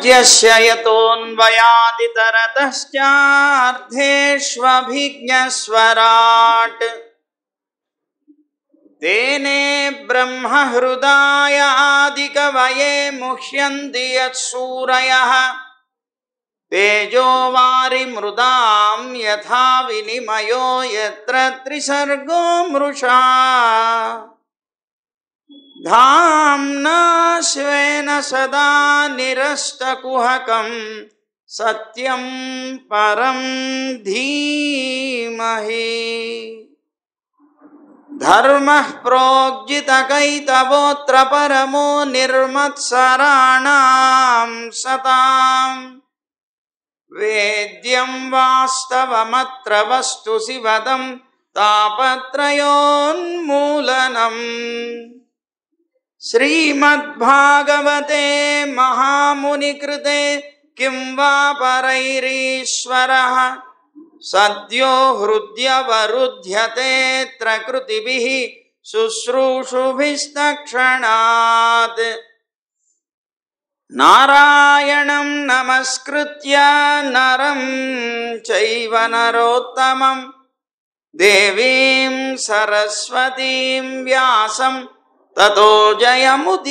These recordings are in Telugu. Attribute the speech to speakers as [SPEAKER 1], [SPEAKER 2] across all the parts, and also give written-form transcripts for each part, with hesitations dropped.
[SPEAKER 1] ప్రత్యస్య యతోన్వయాదితరతశ్చార్థేష్వభిజ్ఞస్వరాట్ తేనే బ్రహ్మహృదాయాదికవయే ముహ్యంతి యత్సూరయః తేజో వారిమృదాం యథా వినిమయో యత్ర త్రిసర్గో మృషా ధామ్నా స్వేన సదా నిరస్తకుహకం సత్యం పరం ధీమహి ధర్మః ప్రోజ్జితకైతవోత్ర పరమో నిర్మత్సరాణాం సతాం వేద్యం వాస్తవమత్ర వస్తు శివదం తాపత్రయోన్మూలనం. శ్రీమద్భాగవతే మహామునికృతే కిం వా పరైరీశ్వరః సద్యో హృద్యవరుధ్యతేత్ర కృతిభిః శుశ్రూషుభిస్తక్షణాత్. నారాయణం నమస్కృత్య నరం చైవ నరోత్తమం దేవీం సరస్వతీం వ్యాసం తతో జయముదీరయేత్.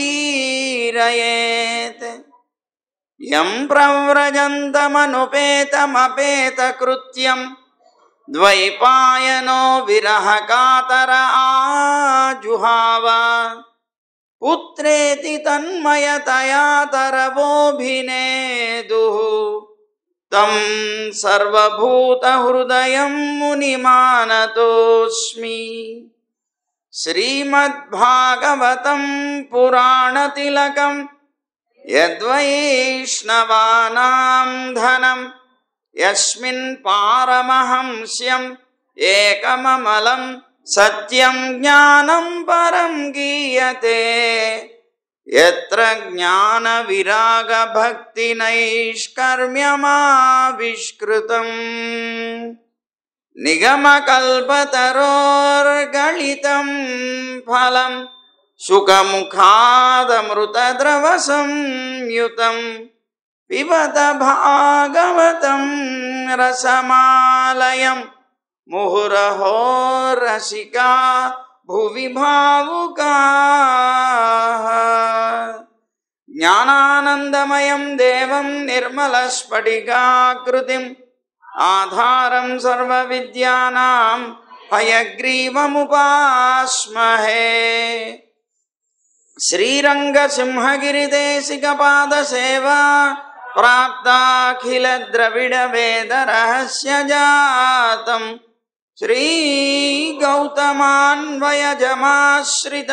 [SPEAKER 1] యం ప్రవ్రజంతమనుపేతమపేతకృత్యం ద్వైపాయనో విరహకాతర ఆజుహావ పుత్రేతి తన్మయతయా తరవోభినేదుః తం సర్వభూతహృదయం మునిమానతోస్మి. శ్రీమద్భాగవతం పురాణతిలకం యద్వైష్ణవానాం ధనం యస్మిన్ పారమహంస్యం ఏకమమలం సత్యం జ్ఞానం పరం గీయతే యత్ర జ్ఞాన విరాగ భక్తి నైష్కర్మ్యమావిష్కృతం. నిగమకల్పతరోర్గళితం ఫలం సుఖముఖాదమృతద్రవ సంయుతం పిబత భాగవతం రసమాలయం ముహురహో రసికా భువి భావుకాః. జ్ఞానానందమయం దేవం నిర్మలస్ఫటికాకృతిం ఆధారం సర్వవిద్యానాం హయగ్రీవముపాస్మహే. శ్రీరంగసింహగిరిదేశికపాదసేవా ప్రాప్తాఖిల ద్రవిడ వేద రహస్య జాతం శ్రీగౌతమాన్వయజమాశ్రిత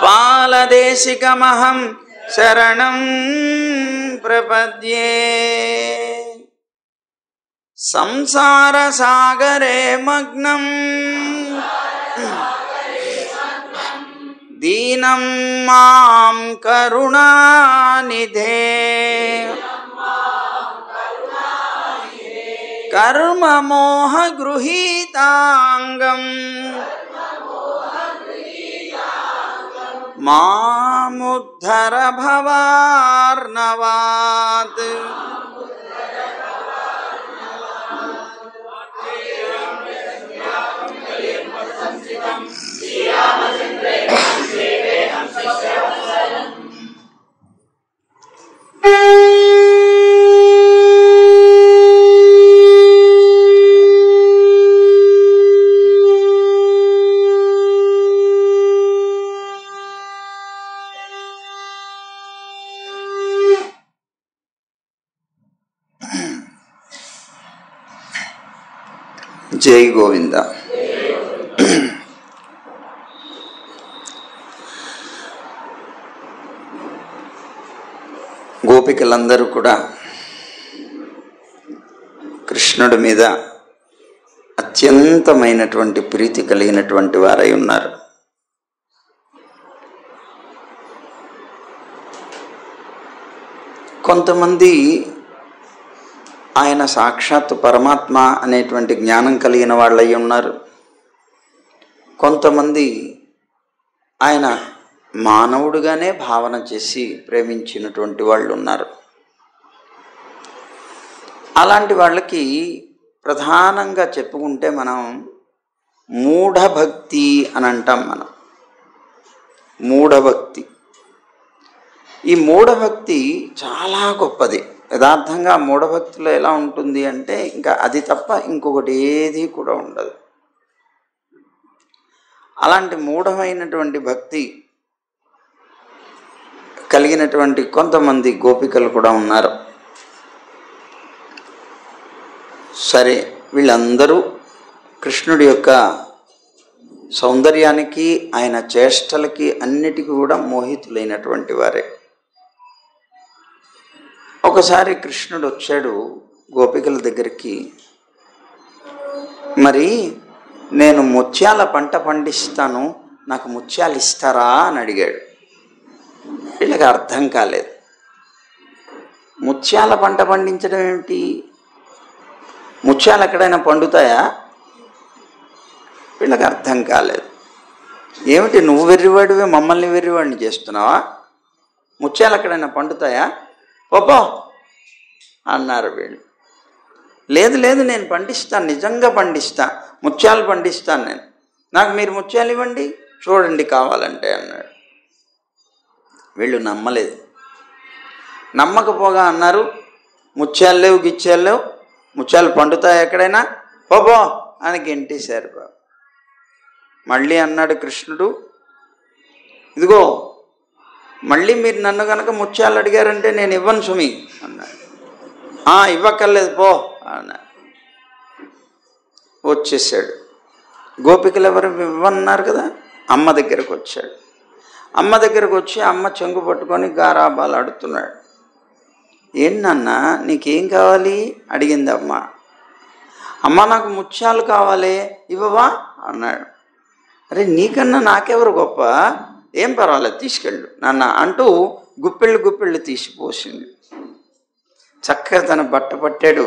[SPEAKER 1] పాలదేశికమహం శరణం ప్రపద్యే. సంసారసాగరే మగ్నం దీనం మాం కరుణానిధే. కర్మమోహ గృహీతాంగం మాముద్ధర భవార్ణవాత్. జై గోవింద. గోపికలందరూ కూడా కృష్ణుడి మీద అత్యంతమైనటువంటి ప్రీతి కలిగినటువంటి వారై ఉన్నారు. కొంతమంది ఆయన సాక్షాత్ పరమాత్మ అనేటువంటి జ్ఞానం కలిగిన వాళ్ళై ఉన్నారు. కొంతమంది ఆయన మానవుడుగానే భావన చేసి ప్రేమించినటువంటి వాళ్ళు ఉన్నారు. అలాంటి వాళ్ళకి ప్రధానంగా చెప్పుకుంటే మనం మూఢభక్తి అని అంటాం. మనం మూఢభక్తి, ఈ మూఢభక్తి చాలా గొప్పది. యథార్థంగా మూఢభక్తిలో ఎలా ఉంటుంది అంటే ఇంకా అది తప్ప ఇంకొకటి ఏది కూడా ఉండదు. అలాంటి మూఢమైనటువంటి భక్తి కలిగినటువంటి కొంతమంది గోపికలు కూడా ఉన్నారు. సరే, వీళ్ళందరూ కృష్ణుడి యొక్క సౌందర్యానికి, ఆయన చేష్టలకి అన్నిటికీ కూడా మోహితులైనటువంటి వారే. ఒకసారి కృష్ణుడు వచ్చాడు గోపికల దగ్గరికి. మరి నేను ముత్యాల పంట పండిస్తాను, నాకు ముత్యాలు ఇస్తారా అని అడిగాడు. వీళ్ళకి అర్థం కాలేదు. ముత్యాల పంట పండించడం ఏమిటి? ముత్యాలు ఎక్కడైనా పండుతాయా? వీళ్ళకి అర్థం కాలేదు. ఏమిటి నువ్వు వెర్రివాడివే మమ్మల్ని వెర్రివాడిని చేస్తున్నావా? ముత్యాలు ఎక్కడైనా పండుతాయా? ఓపో అన్నారు వీళ్ళు. లేదు లేదు, నేను పండిస్తాను, నిజంగా పండిస్తా, ముత్యాలు పండిస్తాను నేను, నాకు మీరు ముత్యాలు ఇవ్వండి చూడండి కావాలంటే అన్నాడు. వీళ్ళు నమ్మలేదు. నమ్మకపోగా అన్నారు, ముత్యాలు లేవు, గిత్యాలు లేవు, ముత్యాలు పండుతాయి ఎక్కడైనా, పోపో అని గెంటేశారు బాబు. మళ్ళీ అన్నాడు కృష్ణుడు, ఇదిగో మళ్ళీ మీరు నన్ను కనుక ముత్యాలు అడిగారంటే నేను ఇవ్వను సుమి అన్నాడు. ఇవ్వక్కర్లేదు పో అన్నాడు. వచ్చేసాడు. గోపికలు ఎవరు ఇవ్వన్నారు కదా, అమ్మ దగ్గరకు వచ్చాడు. అమ్మ దగ్గరకు వచ్చి అమ్మ చెంగు పట్టుకొని గారాబాలు ఆడుతున్నాడు. ఏంటన్నా నీకేం కావాలి అడిగింది అమ్మ. అమ్మ నాకు ముత్యాలు కావాలి, ఇవ్వవా అన్నాడు. అరే నీకన్నా నాకెవరు గొప్ప, ఏం పర్వాలేదు తీసుకెళ్ళు నాన్న అంటూ గుప్పెళ్ళు గుప్పెళ్ళు తీసిపోసింది. చక్కగా తన బట్ట పట్టాడు,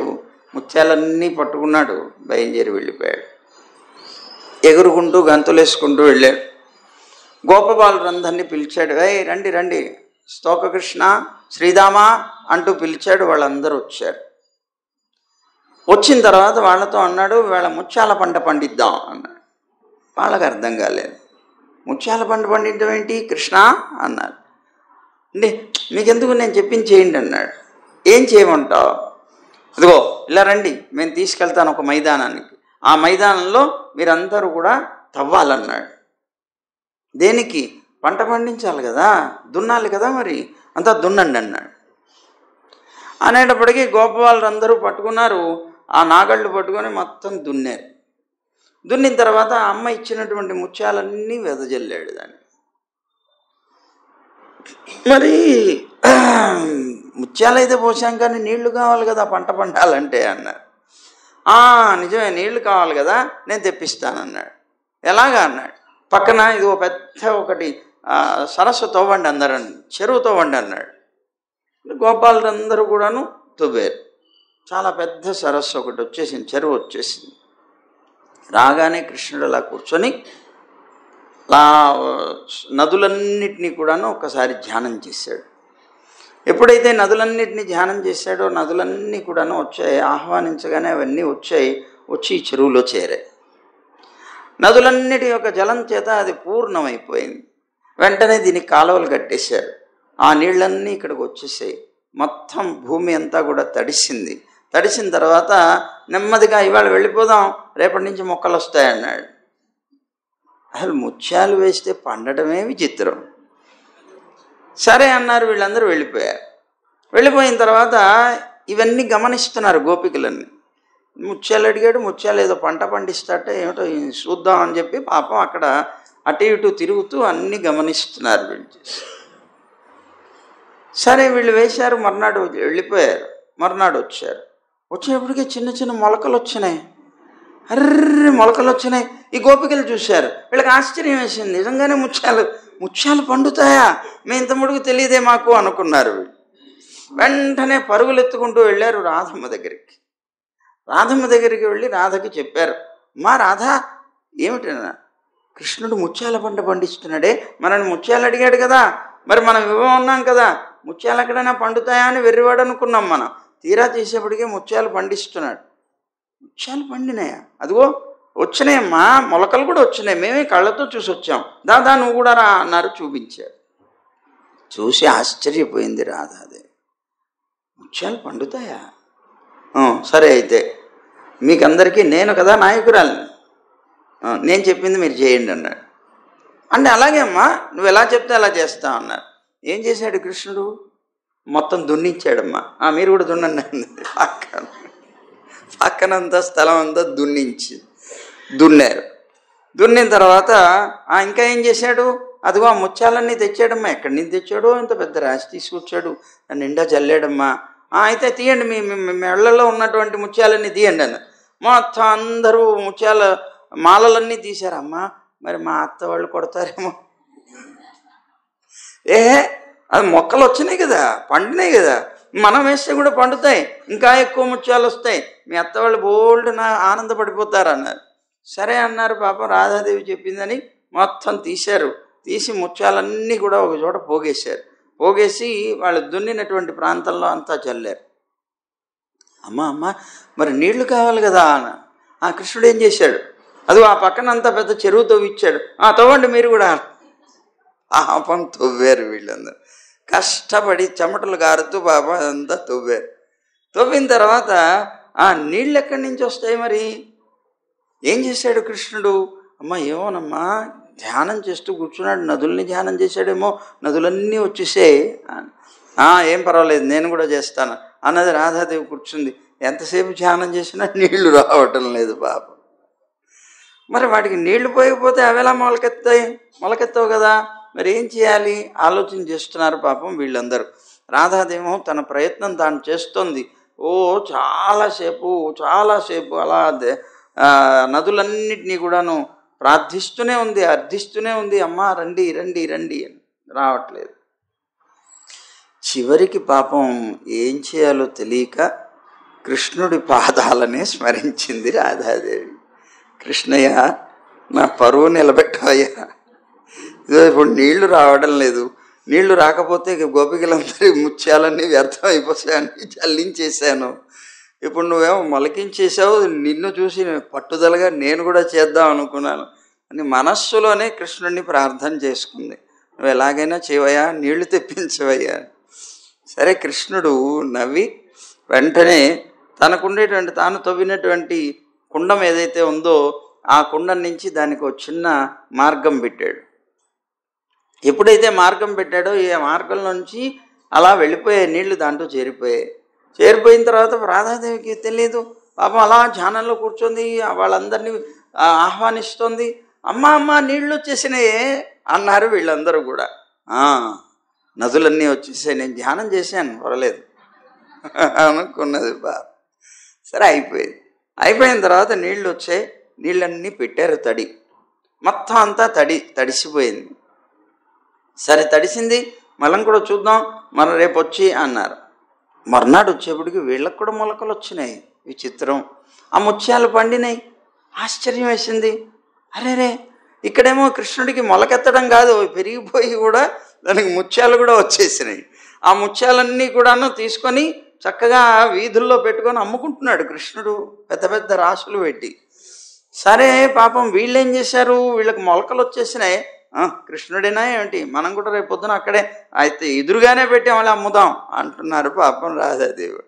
[SPEAKER 1] ముత్యాలన్నీ పట్టుకున్నాడు, బయలుదేరి వెళ్ళిపోయాడు. ఎగురుకుంటూ గంతులేసుకుంటూ వెళ్ళాడు. గోపబాలురందరినీ పిలిచాడు. రండి రండి, స్తోకకృష్ణ, శ్రీదామా అంటూ పిలిచాడు. వాళ్ళందరూ వచ్చారు. వచ్చిన తర్వాత వాళ్ళతో అన్నాడు, వాళ్ళ ముత్యాల పంట పండిద్దాం అన్నాడు. వాళ్ళకి అర్థం కాలేదు. ముత్యాల పంట పండించడం ఏంటి కృష్ణ అన్నారు. అంటే మీకెందుకు, నేను చెప్పింది చేయండి అన్నాడు. ఏం చేయమంటావు? అదిగో ఇలా రండి, మేము తీసుకెళ్తాను ఒక మైదానానికి, ఆ మైదానంలో మీరందరూ కూడా తవ్వాలన్నాడు. దేనికి? పంట పండించాలి కదా, దున్నాలి కదా, మరి అంతా దున్నండి అన్నాడు. అనేటప్పటికీ గోపవాళ్ళందరూ పట్టుకున్నారు, ఆ నాగళ్ళు పట్టుకొని మొత్తం దున్నారు. దున్నిన తర్వాత అమ్మ ఇచ్చినటువంటి ముత్యాలన్నీ వెదజల్లాడు దాన్ని. మరి ముత్యాలు అయితే పోసాం కానీ నీళ్లు కావాలి కదా పంట పండాలంటే అన్నారు. నిజమే, నీళ్లు కావాలి కదా, నేను తెప్పిస్తానన్నాడు. ఎలాగా అన్నాడు. పక్కన ఇది ఒక పెద్ద ఒకటి సరస్సు తవ్వండి అందరని, చెరువు తవ్వండి అన్నాడు. గోపాలందరూ కూడాను తవ్వారు. చాలా పెద్ద సరస్సు ఒకటి వచ్చేసింది, చెరువు వచ్చేసింది. రాగానే కృష్ణుడు అలా కూర్చొని నదులన్నిటినీ కూడాను ఒకసారి ధ్యానం చేశాడు. ఎప్పుడైతే నదులన్నిటినీ ధ్యానం చేశాడో నదులన్నీ కూడాను వచ్చాయి, ఆహ్వానించగానే అవన్నీ వచ్చాయి, వచ్చి ఈ చెరువులో చేరాయి. నదులన్నిటి యొక్క జలం చేత అది పూర్ణమైపోయింది. వెంటనే దీనికి కాలువలు కట్టేశారు. ఆ నీళ్ళన్నీ ఇక్కడికి వచ్చేసాయి. మొత్తం భూమి అంతా కూడా తడిసింది. తడిసిన తర్వాత నెమ్మదిగా ఇవాళ వెళ్ళిపోదాం, రేపటి నుంచి మొక్కలు వస్తాయన్నాడు. అసలు ముత్యాలు వేస్తే పండటమే విచిత్రం. సరే అన్నారు, వీళ్ళందరూ వెళ్ళిపోయారు. వెళ్ళిపోయిన తర్వాత ఇవన్నీ గమనిస్తున్నారు గోపికలన్నీ. ముత్యాలు అడిగాడు, ముత్యాలు ఏదో పంట పండిస్తాట, ఏమిటో చూద్దాం అని చెప్పి పాపం అక్కడ అటు ఇటు తిరుగుతూ అన్నీ గమనిస్తున్నారు వీళ్ళు. సరే వీళ్ళు వేశారు, మర్నాడు వెళ్ళిపోయారు. మర్నాడు వచ్చారు. వచ్చేప్పటికే చిన్న చిన్న మొలకలు వచ్చినాయి. అర్రే మొలకలు వచ్చినాయి. ఈ గోపికలు చూశారు. వీళ్ళకి ఆశ్చర్యం వేసింది, నిజంగానే ముత్యాలు పండుతాయా, మేము ఇంత ముడుగు తెలియదే మాకు అనుకున్నారు వీళ్ళు. వెంటనే పరుగులు ఎత్తుకుంటూ వెళ్ళారు రాధమ్మ దగ్గరికి. రాధమ్మ దగ్గరికి వెళ్ళి రాధకి చెప్పారు, మా రాధ ఏమిటన్నా కృష్ణుడు ముత్యాల పంట పండిస్తున్నాడే, మనల్ని ముత్యాలు అడిగాడు కదా, మరి మనం ఇవ్వమన్నాం కదా, ముత్యాలు ఎక్కడైనా పండుతాయా అని వెర్రివాడు అనుకున్నాం మనం. తీరా తీసేపటికే ముత్యాలు పండిస్తున్నాడు. ముత్యాలు పండినాయా? అదిగో వచ్చినాయమ్మా, మొలకలు కూడా వచ్చినాయి, మేమే కళ్ళతో చూసి వచ్చాం, దాదా నువ్వు కూడా రా అన్నారు, చూపించారు. చూసి ఆశ్చర్యపోయింది రాధాదేవి. ముత్యాలు పండుతాయా? సరే అయితే మీకందరికీ నేను కదా నాయకురాలిని, నేను చెప్పింది మీరు చేయండి అన్నాడు. అంటే అలాగే అమ్మా, నువ్వు ఎలా చెప్తే అలా చేస్తావు అన్నారు. ఏం చేశాడు కృష్ణుడు? మొత్తం దున్నించాడమ్మా. మీరు కూడా దున్నండి అన్నది. పక్కనంతా స్థలం అంతా దున్నారు. దున్నిన తర్వాత ఇంకా ఏం చేశాడు? అదిగో ఆ ముత్యాలన్నీ తెచ్చాడమ్మా. ఎక్కడి నుంచి తెచ్చాడో ఇంత పెద్ద రాశి తీసుకొచ్చాడు, నిండా చల్లాడమ్మా. అయితే తీయండి, మీ మెళ్ళలో ఉన్నటువంటి ముత్యాలన్నీ తీయండి అన్న. మొత్తం అందరూ ముత్యాల మాలలన్నీ తీశారమ్మా. మరి మా అత్త వాళ్ళు కొడతారేమో, అది మొక్కలు వచ్చినాయి కదా, పండినాయి కదా, మనం వేస్తే కూడా పండుతాయి, ఇంకా ఎక్కువ ముత్యాలు వస్తాయి, మీ అత్త వాళ్ళు బోల్డ్ ఆనందపడిపోతారు అన్నారు. సరే అన్నారు. పాపం రాధాదేవి చెప్పిందని మొత్తం తీశారు. తీసి ముత్యాలన్నీ కూడా ఒక చోట పోగేశారు. పోగేసి వాళ్ళు దున్నినటువంటి ప్రాంతంలో అంతా చల్లారు. అమ్మ మరి నీళ్లు కావాలి కదా అన్న. కృష్ణుడు ఏం చేశాడు? అది ఆ పక్కన అంతా పెద్ద చెరువు తవ్విచ్చాడు. తవ్వండి మీరు కూడా. పాపం తవ్వారు వీళ్ళందరూ, కష్టపడి చెమటలు గారుతూ పాపం అదంతా తవ్వారు. తవ్విన తర్వాత నీళ్ళు ఎక్కడి నుంచి వస్తాయి? మరి ఏం చేశాడు కృష్ణుడు? ఏమోనమ్మా, ధ్యానం చేస్తూ కూర్చున్నాడు, నదుల్ని ధ్యానం చేశాడేమో, నదులన్నీ వచ్చేసాయి. ఏం పర్వాలేదు, నేను కూడా చేస్తాను అన్నది. రాధాదేవి కూర్చుంది. ఎంతసేపు ధ్యానం చేసినా నీళ్లు రావటం లేదు పాపం. మరి వాటికి నీళ్లు పోయకపోతే అవేలా మొలకెత్తవు కదా, మరి ఏం చేయాలి ఆలోచన చేస్తున్నారు పాపం వీళ్ళందరూ. రాధాదేమో తన ప్రయత్నం తాను చేస్తోంది. చాలాసేపు అలా నదులన్నిటినీ కూడాను ప్రార్థిస్తూనే ఉంది, అర్థిస్తూనే ఉంది. అమ్మా రండి రండి రండి అని రావట్లేదు. చివరికి పాపం ఏం చేయాలో తెలియక కృష్ణుడి పాదాలనే స్మరించింది రాధాదేవి. కృష్ణయ్య, నా పరువు నిలబెట్టవయ్యా, ఇదో ఇప్పుడు నీళ్లు రావడం లేదు, నీళ్లు రాకపోతే గోపికలందరి ముత్యాలన్నీ వ్యర్థం అయిపోతాయని చల్లించేశాను, ఇప్పుడు నువ్వేమో మొలకించేసావు, నిన్ను చూసి పట్టుదలగా నేను కూడా చేద్దాం అనుకున్నాను అని మనస్సులోనే కృష్ణుడిని ప్రార్థన చేసుకుంది. నువ్వు ఎలాగైనా చేయవయ్యా, నీళ్లు తెప్పించవయ్యా. సరే కృష్ణుడు నవ్వి వెంటనే తనకుండేటువంటి తాను తవ్వినటువంటి కుండం ఏదైతే ఉందో ఆ కుండం నుంచి దానికి ఒక చిన్న మార్గం పెట్టాడు. ఎప్పుడైతే మార్గం పెట్టాడో ఈ మార్గం నుంచి అలా వెళ్ళిపోయాయి నీళ్లు, దాంట్లో చేరిపోయిన తర్వాత రాధాదేవికి తెలియదు పాపం. అలా ధ్యానంలో కూర్చొంది, వాళ్ళందరినీ ఆహ్వానిస్తోంది. అమ్మ నీళ్ళు వచ్చేసినాయే అన్నారు వీళ్ళందరూ కూడా. నదులన్నీ వచ్చేసాయి, నేను ధ్యానం చేశాను, పర్వాలేదు అనుకున్నది బాబు. సరే అయిపోయిన తర్వాత నీళ్ళు వచ్చాయి, నీళ్ళన్నీ పెట్టారు, తడి మొత్తం అంతా తడిసిపోయింది. సరే తడిసింది, మనం కూడా చూద్దాం, మనం రేపు వచ్చి అన్నారు. మర్నాడు వచ్చేప్పటికి వీళ్ళకు కూడా మొలకలు వచ్చినాయి. విచిత్రం, ఆ ముత్యాలు పండినాయి. ఆశ్చర్యం వేసింది. అరేరే, ఇక్కడేమో కృష్ణుడికి మొలకెత్తడం కాదు, పెరిగిపోయి కూడా దానికి ముత్యాలు కూడా వచ్చేసినాయి. ఆ ముత్యాలన్నీ కూడాను తీసుకొని చక్కగా వీధుల్లో పెట్టుకొని అమ్ముకుంటున్నాడు కృష్ణుడు, పెద్ద పెద్ద రాసులు పెట్టి. సరే పాపం వీళ్ళు ఏం చేశారు, వీళ్ళకి మొలకలు వచ్చేసినాయి. కృష్ణుడేనా ఏమిటి, మనం కూడా రేపు పొద్దున అక్కడే అయితే ఎదురుగానే పెట్టి మళ్ళీ అమ్ముదాం అంటున్నారు పాపం రాధాదేవి.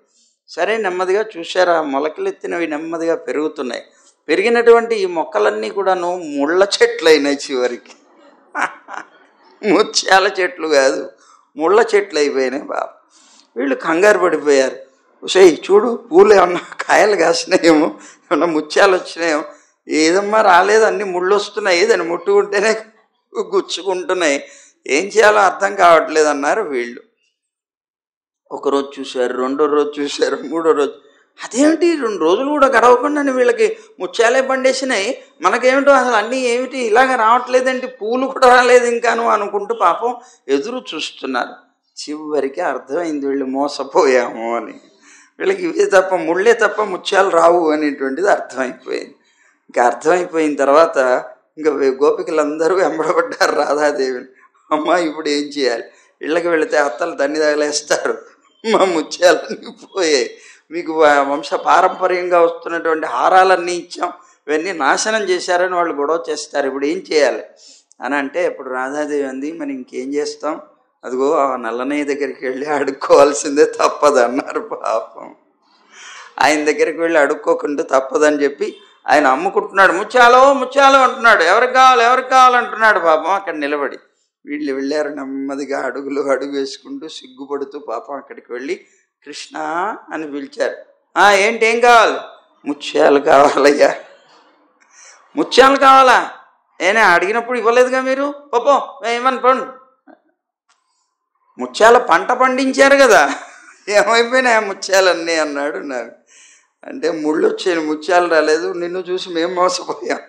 [SPEAKER 1] సరే నెమ్మదిగా చూశారు, ఆ మొలకలెత్తినవి నెమ్మదిగా పెరుగుతున్నాయి. పెరిగినటువంటి ఈ మొక్కలన్నీ కూడాను ముళ్ళ చెట్లు అయినాయి చివరికి. ముత్యాల చెట్లు కాదు, ముళ్ళ చెట్లు అయిపోయినాయి బాబు. వీళ్ళు కంగారు పడిపోయారు. చూడు, పూలు ఏమన్నా కాయలు కాసినాయేమో, ఏమన్నా ముత్యాలు వచ్చినాయేమో. ఏదమ్మా రాలేదు, అన్ని ముళ్ళు వస్తున్నాయి, ఏదని ముట్టుకుంటేనే గుచ్చుకుంటున్నాయి, ఏం చేయాలో అర్థం కావట్లేదు అన్నారు వీళ్ళు. ఒకరోజు చూశారు, రెండో రోజు చూశారు, మూడో రోజు. అదేమిటి 2 రోజులు కూడా గడవకుండా వీళ్ళకి ముత్యాలే పండేసినాయి, మనకేమిటో అసలు అన్నీ ఏమిటి ఇలాగ రావట్లేదేంటి, పూలు కూడా రాలేదు ఇంకాను అనుకుంటూ పాపం ఎదురు చూస్తున్నారు. చివరికి అర్థమైంది వీళ్ళు మోసపోయాము అని. వీళ్ళకి ఇవే తప్ప, ముళ్ళే తప్ప ముత్యాలు రావు అనేటువంటిది అర్థమైపోయింది. ఇంకా అర్థమైపోయిన తర్వాత ఇంకా గోపికలందరూ వెంబడబడ్డారు రాధాదేవిని. అమ్మ ఇప్పుడు ఏం చేయాలి? ఇళ్ళకి వెళితే అత్తలు తన్ని తగలేస్తారు, మా ముత్యాలన్నీ పోయాయి, మీకు వంశ పారంపర్యంగా వస్తున్నటువంటి హారాలన్నీ ఇచ్చాం, ఇవన్నీ నాశనం చేశారని వాళ్ళు గొడవ చేస్తారు, ఇప్పుడు ఏం చేయాలి అని అంటే, ఇప్పుడు రాధాదేవి అంది, మరి ఇంకేం చేస్తాం, అదిగో ఆ నల్లనయ్య దగ్గరికి వెళ్ళి అడుక్కోవాల్సిందే, తప్పదన్నారు. పాపం ఆయన దగ్గరికి వెళ్ళి అడుక్కోకుండా తప్పదని చెప్పి ఆయన అమ్ముకుంటున్నాడు. ముత్యాలో ముత్యాలో అంటున్నాడు, ఎవరికి కావాలి ఎవరికి కావాలంటున్నాడు పాపం అక్కడ నిలబడి. వీళ్ళు వెళ్ళారు నెమ్మదిగా అడుగు వేసుకుంటూ సిగ్గుపడుతూ పాపం అక్కడికి వెళ్ళి కృష్ణ అని పిలిచారు. ఏంటి ఏం కావాలి? ముత్యాలు కావాలయ్యా. ముత్యాలు కావాలా? ఏనే అడిగినప్పుడు ఇవ్వలేదుగా మీరు, పాపం ఏమని పండు, ముత్యాల పంట పండించారు కదా, ఏమైపోయినాయి ఆ ముత్యాలన్నీ అన్నాడు. నాకు అంటే ముళ్ళు వచ్చాయి, ముత్యాలు రాలేదు, నిన్ను చూసి మేము మోసపోయాం,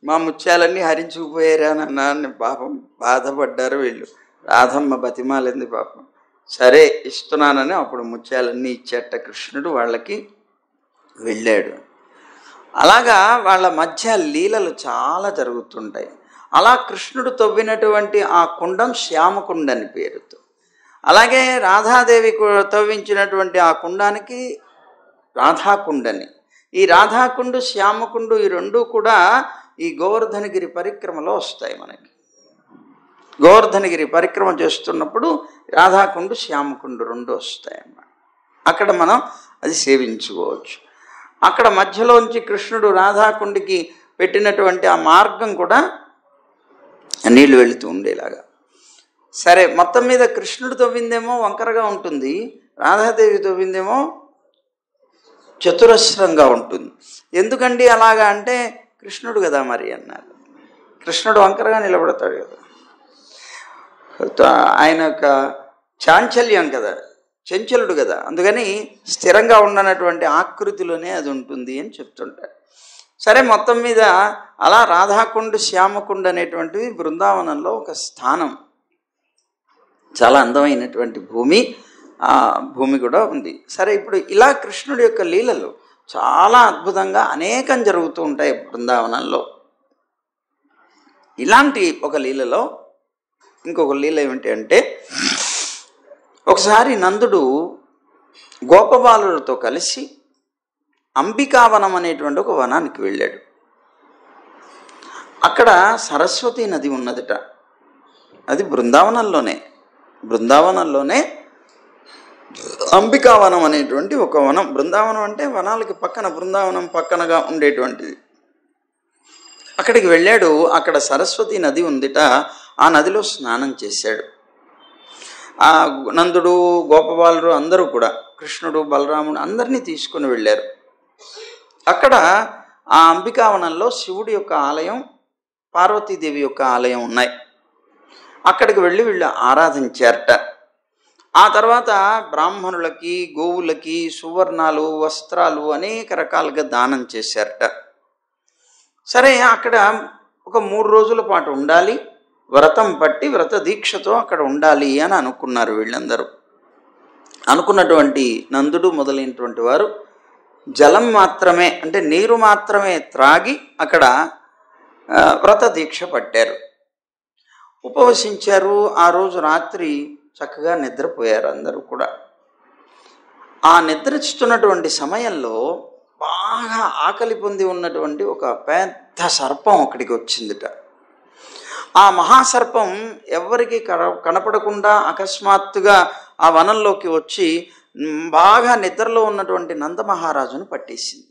[SPEAKER 1] మా ముత్యాలన్నీ హరించుకుపోయారా అన్నాను. పాపం బాధపడ్డారు వీళ్ళు. రాధమ్మ బతిమాలింది పాపం. సరే ఇస్తున్నానని అప్పుడు ముత్యాలన్నీ ఇచ్చేట కృష్ణుడు, వాళ్ళకి వెళ్ళాడు. అలాగా వాళ్ళ మధ్య లీలలు చాలా జరుగుతుంటాయి. అలా కృష్ణుడు తవ్వినటువంటి ఆ కుండం శ్యామకుండ అని పేరుతో, అలాగే రాధాదేవి తవ్వించినటువంటి ఆ కుండానికి రాధాకుండని. ఈ రాధాకుండు శ్యామకుండు ఈ రెండూ కూడా ఈ గోవర్ధనగిరి పరిక్రమలో వస్తాయి. మనకి గోవర్ధనగిరి పరిక్రమ చేస్తున్నప్పుడు రాధాకుండు శ్యామకుండు రెండు వస్తాయి అన్నమాట. అక్కడ మనం అది సేవించుకోవచ్చు. అక్కడ మధ్యలోంచి కృష్ణుడు రాధాకుండికి పెట్టినటువంటి ఆ మార్గం కూడా నీళ్లు వెళుతూ ఉండేలాగా. సరే, మొత్తం మీద కృష్ణుడు తవ్విందేమో వంకరగా ఉంటుంది, రాధాదేవి తవ్విందేమో చతురస్రంగా ఉంటుంది. ఎందుకండి అలాగా అంటే, కృష్ణుడు కదా మరి అన్నారు. కృష్ణుడు వంకరగా నిలబడతాడు కదా, ఆయన యొక్క చాంచల్యం కదా, చంచలుడు కదా, అందుకని స్థిరంగా ఉండనటువంటి ఆకృతిలోనే అది ఉంటుంది అని చెప్తుంటారు. సరే, మొత్తం మీద అలా రాధాకుండ శ్యామకుండ అనేటువంటివి బృందావనంలో ఒక స్థానం, చాలా అందమైనటువంటి భూమి, ఆ భూమి కూడా ఉంది. సరే, ఇప్పుడు ఇలా కృష్ణుడి యొక్క లీలలు చాలా అద్భుతంగా అనేకం జరుగుతూ ఉంటాయి బృందావనంలో. ఇలాంటి ఒక లీలలో ఇంకొక లీల ఏమిటి అంటే, ఒకసారి నందుడు గోపబాలులతో కలిసి అంబికావనం అనేటువంటి ఒక వనానికి వెళ్ళాడు. అక్కడ సరస్వతీ నది ఉన్నదట. అది బృందావనంలోనే అంబికావనం అనేటువంటి ఒక వనం. బృందావనం అంటే వనాలకి పక్కన, బృందావనం పక్కనగా ఉండేటువంటిది. అక్కడికి వెళ్ళాడు. అక్కడ సరస్వతి నది ఉందిట. ఆ నదిలో స్నానం చేశాడు. ఆ నందుడు, గోపబాలురు అందరూ కూడా, కృష్ణుడు, బలరాముడు అందరినీ తీసుకుని వెళ్ళారు. అక్కడ ఆ అంబికావనంలో శివుడి యొక్క ఆలయం, పార్వతీదేవి యొక్క ఆలయం ఉన్నాయి. అక్కడికి వెళ్ళి వీళ్ళు ఆరాధించారట. ఆ తర్వాత బ్రాహ్మణులకి, గోవులకి సువర్ణాలు, వస్త్రాలు అనేక రకాలుగా దానం చేశారట. సరే, అక్కడ ఒక 3 రోజుల పాటు ఉండాలి, వ్రతం పట్టి వ్రత దీక్షతో అక్కడ ఉండాలి అని అనుకున్నారు వీళ్ళందరూ. అనుకున్నటువంటి నందుడు మొదలైనటువంటి వారు జలం మాత్రమే, అంటే నీరు మాత్రమే త్రాగి అక్కడ వ్రత దీక్ష పట్టారు, ఉపవసించారు. ఆ రోజు రాత్రి చక్కగా నిద్రపోయారు అందరూ కూడా. ఆ నిద్రిస్తున్నటువంటి సమయంలో బాగా ఆకలి పొంది ఉన్నటువంటి ఒక పెద్ద సర్పం అక్కడికి వచ్చిందిట. ఆ మహాసర్పం ఎవరికి కనపడకుండా అకస్మాత్తుగా ఆ వనంలోకి వచ్చి బాగా నిద్రలో ఉన్నటువంటి నందమహారాజును పట్టేసింది.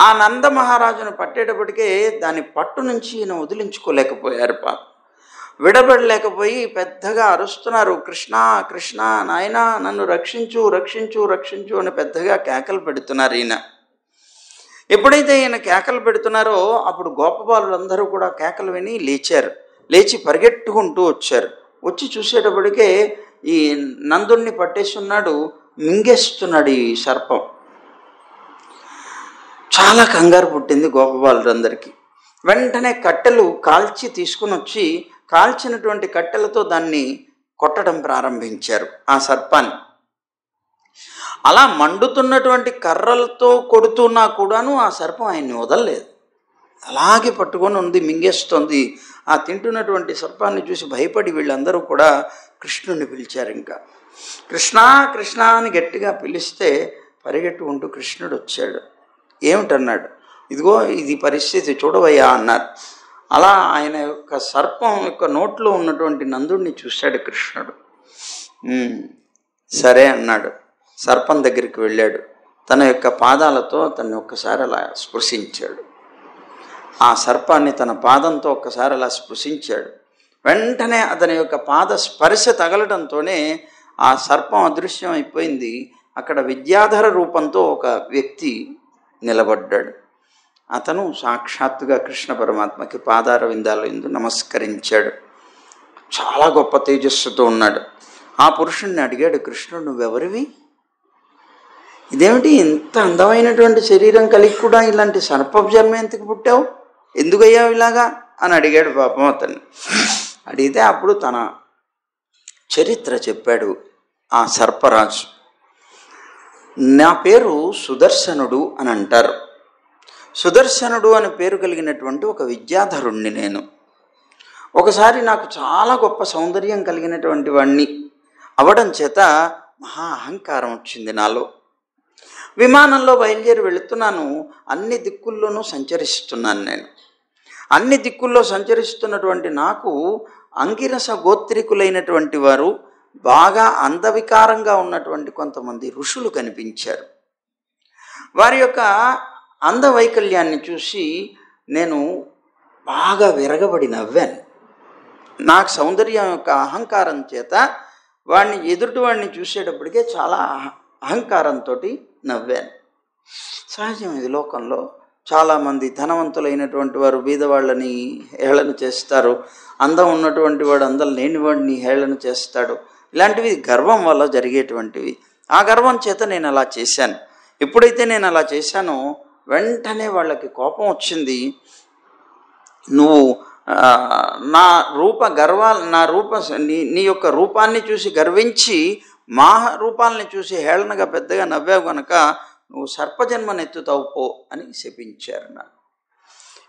[SPEAKER 1] ఆ నందమహారాజును పట్టేటప్పటికే దాని పట్టు నుంచి ఈయన వదిలించుకోలేకపోయారు. విడబడలేకపోయి పెద్దగా అరుస్తున్నారు, కృష్ణ కృష్ణ, నాయనా నన్ను రక్షించు రక్షించు రక్షించు అని పెద్దగా కేకలు పెడుతున్నారు ఈయన. ఎప్పుడైతే ఈయన కేకలు పెడుతున్నారో అప్పుడు గోపబాలులందరూ కూడా కేకలు విని లేచారు. లేచి పరిగెట్టుకుంటూ వచ్చారు. వచ్చి చూసేటప్పటికే ఈ నందుణ్ణి పట్టేసి ఉన్నాడు, మింగేస్తున్నాడు ఈ సర్పం. చాలా కంగారు పుట్టింది గోపబాలులందరికీ. వెంటనే కట్టెలు కాల్చి తీసుకుని వచ్చి కాల్చినటువంటి కట్టెలతో దాన్ని కొట్టడం ప్రారంభించారు ఆ సర్పాన్ని. అలా మండుతున్నటువంటి కర్రలతో కొడుతున్నా కూడాను ఆ సర్పం ఆయన్ని వదలలేదు. అలాగే పట్టుకొని ఉంది, మింగేస్తోంది. ఆ తింటున్నటువంటి సర్పాన్ని చూసి భయపడి వీళ్ళందరూ కూడా కృష్ణుడిని పిలిచారు. ఇంకా కృష్ణ కృష్ణ అని గట్టిగా పిలిస్తే పరిగెట్టుకుంటూ కృష్ణుడు వచ్చాడు. ఏమిటన్నాడు? ఇదిగో ఇది పరిస్థితి చూడవయ్యా అన్నారు. అలా ఆయన యొక్క సర్పం యొక్క నోట్లో ఉన్నటువంటి నందుడిని చూశాడు కృష్ణుడు. సరే అన్నాడు. సర్పం దగ్గరికి వెళ్ళాడు. తన యొక్క పాదాలతో అతన్ని ఒక్కసారి అలా స్పృశించాడు. ఆ సర్పాన్ని తన పాదంతో ఒక్కసారి అలా స్పృశించాడు. వెంటనే అతని యొక్క పాద స్పర్శ తగలడంతోనే ఆ సర్పం అదృశ్యం అయిపోయింది. అక్కడ విద్యాధర రూపంతో ఒక వ్యక్తి నిలబడ్డాడు. అతను సాక్షాత్తుగా కృష్ణ పరమాత్మకి పాదార విందాల యందు నమస్కరించాడు. చాలా గొప్ప తేజస్సుతో ఉన్నాడు. ఆ పురుషుణ్ణి అడిగాడు కృష్ణుడు, నువ్వెవరివి? ఇదేమిటి ఇంత అందమైనటువంటి శరీరం కలిగి కూడా ఇలాంటి సర్ప జన్మ ఎందుకు పుట్టావు? ఎందుకయ్యావు ఇలాగా అని అడిగాడు పాపం అతన్ని. అడిగితే అప్పుడు తన చరిత్ర చెప్పాడు ఆ సర్పరాజు. నా పేరు సుదర్శనుడు అని అంటారు. సుదర్శనుడు అని పేరు కలిగినటువంటి ఒక విద్యాధరుణ్ణి నేను. ఒకసారి నాకు చాలా గొప్ప సౌందర్యం కలిగినటువంటి వాణ్ణి అవడం చేత మహా అహంకారం వచ్చింది నాలో. విమానంలో బయలుదేరి వెళుతున్నాను. అన్ని దిక్కుల్లోనూ సంచరిస్తున్నాను నేను. అన్ని దిక్కుల్లో సంచరిస్తున్నటువంటి నాకు అంగిరస గోత్రికులైనటువంటి వారు, బాగా అందవికారంగా ఉన్నటువంటి కొంతమంది ఋషులు కనిపించారు. వారి యొక్క అందవైకల్యాన్ని చూసి నేను బాగా విరగబడి నవ్వాను. నాకు సౌందర్యం యొక్క అహంకారం చేత ఎదుటి వాడిని చూసేటప్పటికే చాలా అహంకారంతో నవ్వాను. సహజం ఇది. లోకంలో చాలామంది ధనవంతులైనటువంటి వారు బీదవాళ్ళని హేళన చేస్తారు. అందం ఉన్నటువంటి వాడు అందం లేనివాడిని హేళన చేస్తాడు. ఇలాంటివి గర్వం వల్ల జరిగేటువంటివి. ఆ గర్వం చేత నేను అలా చేశాను. ఎప్పుడైతే నేను అలా చేశానో వెంటనే వాళ్ళకి కోపం వచ్చింది. నువ్వు నా నీ యొక్క రూపాన్ని చూసి గర్వించి మా రూపాలని చూసి హేళనగా పెద్దగా నవ్వావు కనుక నువ్వు సర్పజన్మనెత్తుతావు పో అని శపించారు నాకు.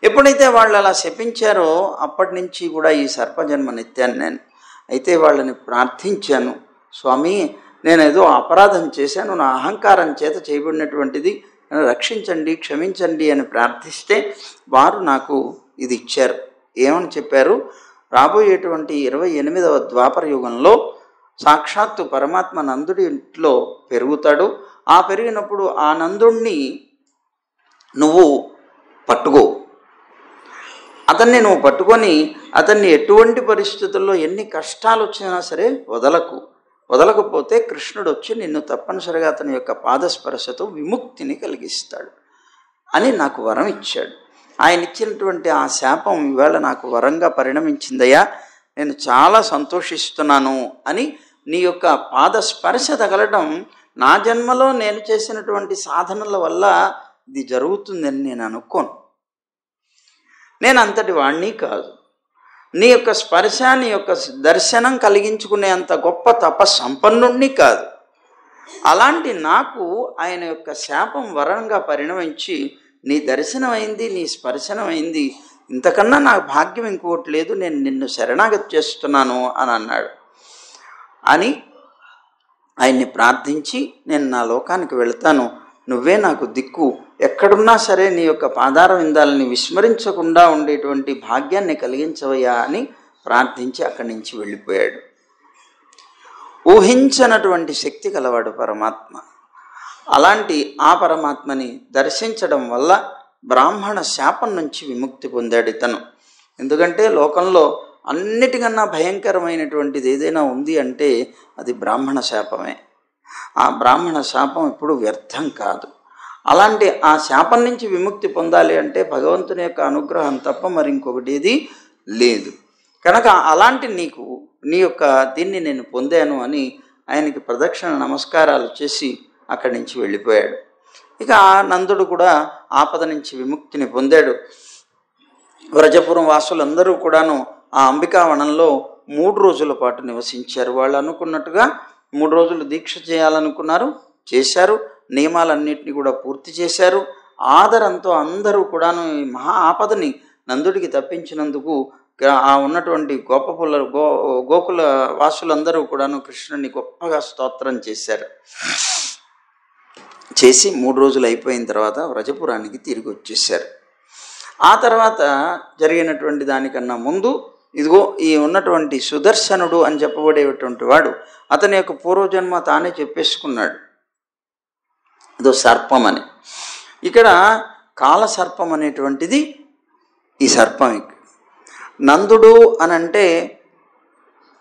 [SPEAKER 1] ఎప్పుడైతే వాళ్ళు అలా శపించారో అప్పటి నుంచి కూడా ఈ సర్పజన్మనెత్తాను నేను. అయితే వాళ్ళని ప్రార్థించాను, స్వామి నేను ఏదో అపరాధం చేశాను, నా అహంకారం చేత చేయబడినటువంటిది, నన్ను రక్షించండి, క్షమించండి అని ప్రార్థిస్తే వారు నాకు ఇది ఇచ్చారు. ఏమని చెప్పారు? రాబోయేటువంటి 28వ ద్వాపర యుగంలో సాక్షాత్తు పరమాత్మ నందుడి ఇంట్లో పెరుగుతాడు. ఆ పెరిగినప్పుడు ఆ నందుణ్ణి నువ్వు పట్టుకో. అతన్ని నువ్వు పట్టుకొని అతన్ని ఎటువంటి పరిస్థితుల్లో ఎన్ని కష్టాలు వచ్చినా సరే వదలకపోతే కృష్ణుడు వచ్చి నిన్ను తప్పనిసరిగా అతని యొక్క పాదస్పర్శతో విముక్తిని కలిగిస్తాడు అని నాకు వరం ఇచ్చాడు. ఆయన ఇచ్చినటువంటి ఆ శాపం ఈవేళ నాకు వరంగా పరిణమించిందయ్యా, నేను చాలా సంతోషిస్తున్నాను అని. నీ యొక్క పాదస్పర్శ తగలడం నా జన్మలో నేను చేసినటువంటి సాధనల వల్ల ఇది జరుగుతుందని నేను అనుకోను. నేను అంతటి వాణ్ణి కాదు. నీ యొక్క స్పర్శ, నీ యొక్క దర్శనం కలిగించుకునే అంత గొప్ప తపస్సంపన్నుణ్ణి కాదు. అలాంటి నాకు ఆయన యొక్క శాపం వరంగా పరిణమించి నీ దర్శనం అయింది, నీ స్పర్శనం అయింది, ఇంతకన్నా నాకు భాగ్యం ఇంకోటి లేదు, నేను నిన్ను శరణాగతి చేస్తున్నాను అని అన్నాడు. అని ఆయన్ని ప్రార్థించి నేను నా లోకానికి వెళతాను, నువ్వే నాకు దిక్కు, ఎక్కడున్నా సరే నీ యొక్క పాదార విందాలని విస్మరించకుండా ఉండేటువంటి భాగ్యాన్ని కలిగించవయ్యా అని ప్రార్థించి అక్కడి నుంచి వెళ్ళిపోయాడు. ఊహించనటువంటి శక్తి కలవాడు పరమాత్మ. అలాంటి ఆ పరమాత్మని దర్శించడం వల్ల బ్రాహ్మణ శాపం నుంచి విముక్తి పొందాడు ఇతను. ఎందుకంటే లోకంలో అన్నిటికన్నా భయంకరమైనటువంటిది ఏదైనా ఉంది అంటే అది బ్రాహ్మణ శాపమే. ఆ బ్రాహ్మణ శాపం ఎప్పుడు వ్యర్థం కాదు. అలాంటి ఆ శాపం నుంచి విముక్తి పొందాలి అంటే భగవంతుని యొక్క అనుగ్రహం తప్ప మరి ఇంకొకటి ఏది లేదు. కనుక అలాంటి నీ యొక్క దీన్ని నేను పొందాను అని ఆయనకి ప్రదక్షిణ నమస్కారాలు చేసి అక్కడి నుంచి వెళ్ళిపోయాడు. ఇక ఆ నందుడు కూడా ఆపద నుంచి విముక్తిని పొందాడు. వ్రజపురం వాసులందరూ కూడాను ఆ అంబికావనంలో 3 రోజుల పాటు నివసించారు. వాళ్ళు అనుకున్నట్టుగా 3 రోజులు దీక్ష చేయాలనుకున్నారు, చేశారు. నియమాలన్నింటినీ కూడా పూర్తి చేశారు. ఆదరంతో అందరూ కూడాను ఈ మహా ఆపదని నందుడికి తప్పించినందుకు ఆ ఉన్నటువంటి గోకుల వాసులందరూ కూడాను కృష్ణుని గొప్పగా స్తోత్రం చేశారు. చేసి 3 రోజులు అయిపోయిన తర్వాత వ్రజపురానికి తిరిగి వచ్చేసారు. ఆ తర్వాత జరిగినటువంటి దానికన్నా ముందు ఇదిగో ఈ ఉన్నటువంటి సుదర్శనుడు అని చెప్పబడేటువంటి వాడు అతని యొక్క పూర్వజన్మ తానే చెప్పేసుకున్నాడు, ఇదో సర్పం అని. ఇక్కడ కాలసర్పం అనేటువంటిది ఈ సర్పం. నందుడు అని అంటే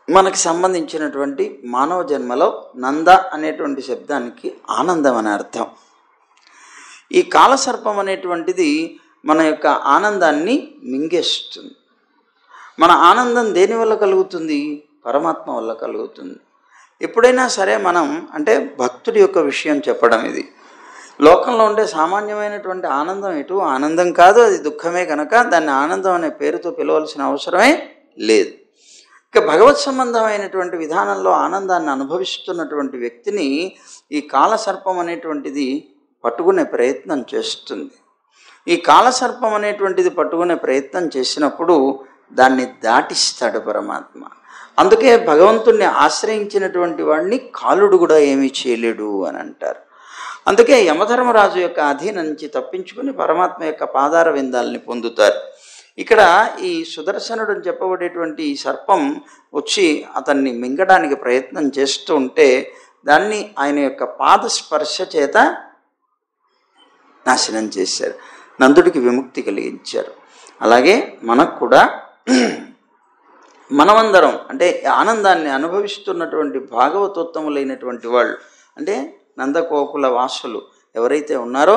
[SPEAKER 1] మనకి సంబంధించినటువంటి మానవ జన్మలో నంద అనేటువంటి శబ్దానికి ఆనందం అని అర్థం. ఈ కాలసర్పం అనేటువంటిది మన యొక్క ఆనందాన్ని మింగేస్తుంది. మన ఆనందం దేని వల్ల కలుగుతుంది? పరమాత్మ వల్ల కలుగుతుంది. ఎప్పుడైనా సరే మనం అంటే భక్తుడి యొక్క విషయం చెప్పడం ఇది. లోకంలో ఉండే సామాన్యమైనటువంటి ఆనందం ఎటు ఆనందం కాదు, అది దుఃఖమే కనుక దాన్ని ఆనందం అనే పేరుతో పిలవాల్సిన అవసరమే లేదు. ఇక భగవత్ సంబంధమైనటువంటి విధానంలో ఆనందాన్ని అనుభవిస్తున్నటువంటి వ్యక్తిని ఈ కాలసర్పం అనేటువంటిది పట్టుకునే ప్రయత్నం చేస్తుంది. ఈ కాలసర్పం అనేటువంటిది పట్టుకునే ప్రయత్నం చేసినప్పుడు దాన్ని దాటిస్తాడు పరమాత్మ. అందుకే భగవంతుణ్ణి ఆశ్రయించినటువంటి వాడిని కాలుడు కూడా ఏమీ చేయలేడు అని అంటారు. అందుకే యమధర్మరాజు యొక్క అధీనం నుంచి తప్పించుకుని పరమాత్మ యొక్క పాదార విందాలని పొందుతారు. ఇక్కడ ఈ సుదర్శనుడు అని చెప్పబడేటువంటి ఈ సర్పం వచ్చి అతన్ని మింగడానికి ప్రయత్నం చేస్తూ ఉంటే దాన్ని ఆయన యొక్క పాదస్పర్శ చేత నాశనం చేశారు, నందుడికి విముక్తి కలిగించారు. అలాగే మనకు కూడా మనమందరం అంటే ఆనందాన్ని అనుభవిస్తున్నటువంటి భాగవతోత్తములైనటువంటి వాళ్ళు అంటే నందగోకుల వాసులు ఎవరైతే ఉన్నారో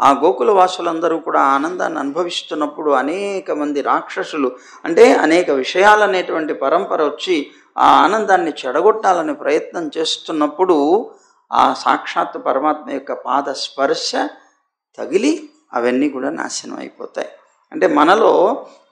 [SPEAKER 1] ఆ గోకుల వాసులందరూ కూడా ఆనందాన్ని అనుభవిస్తున్నప్పుడు అనేక మంది రాక్షసులు అంటే అనేక విషయాలనేటువంటి పరంపర వచ్చి ఆ ఆనందాన్ని చెడగొట్టాలని ప్రయత్నం చేస్తున్నప్పుడు ఆ సాక్షాత్ పరమాత్మ యొక్క పాద స్పర్శ తగిలి అవన్నీ కూడా నాశనం అయిపోతాయి. అంటే మనలో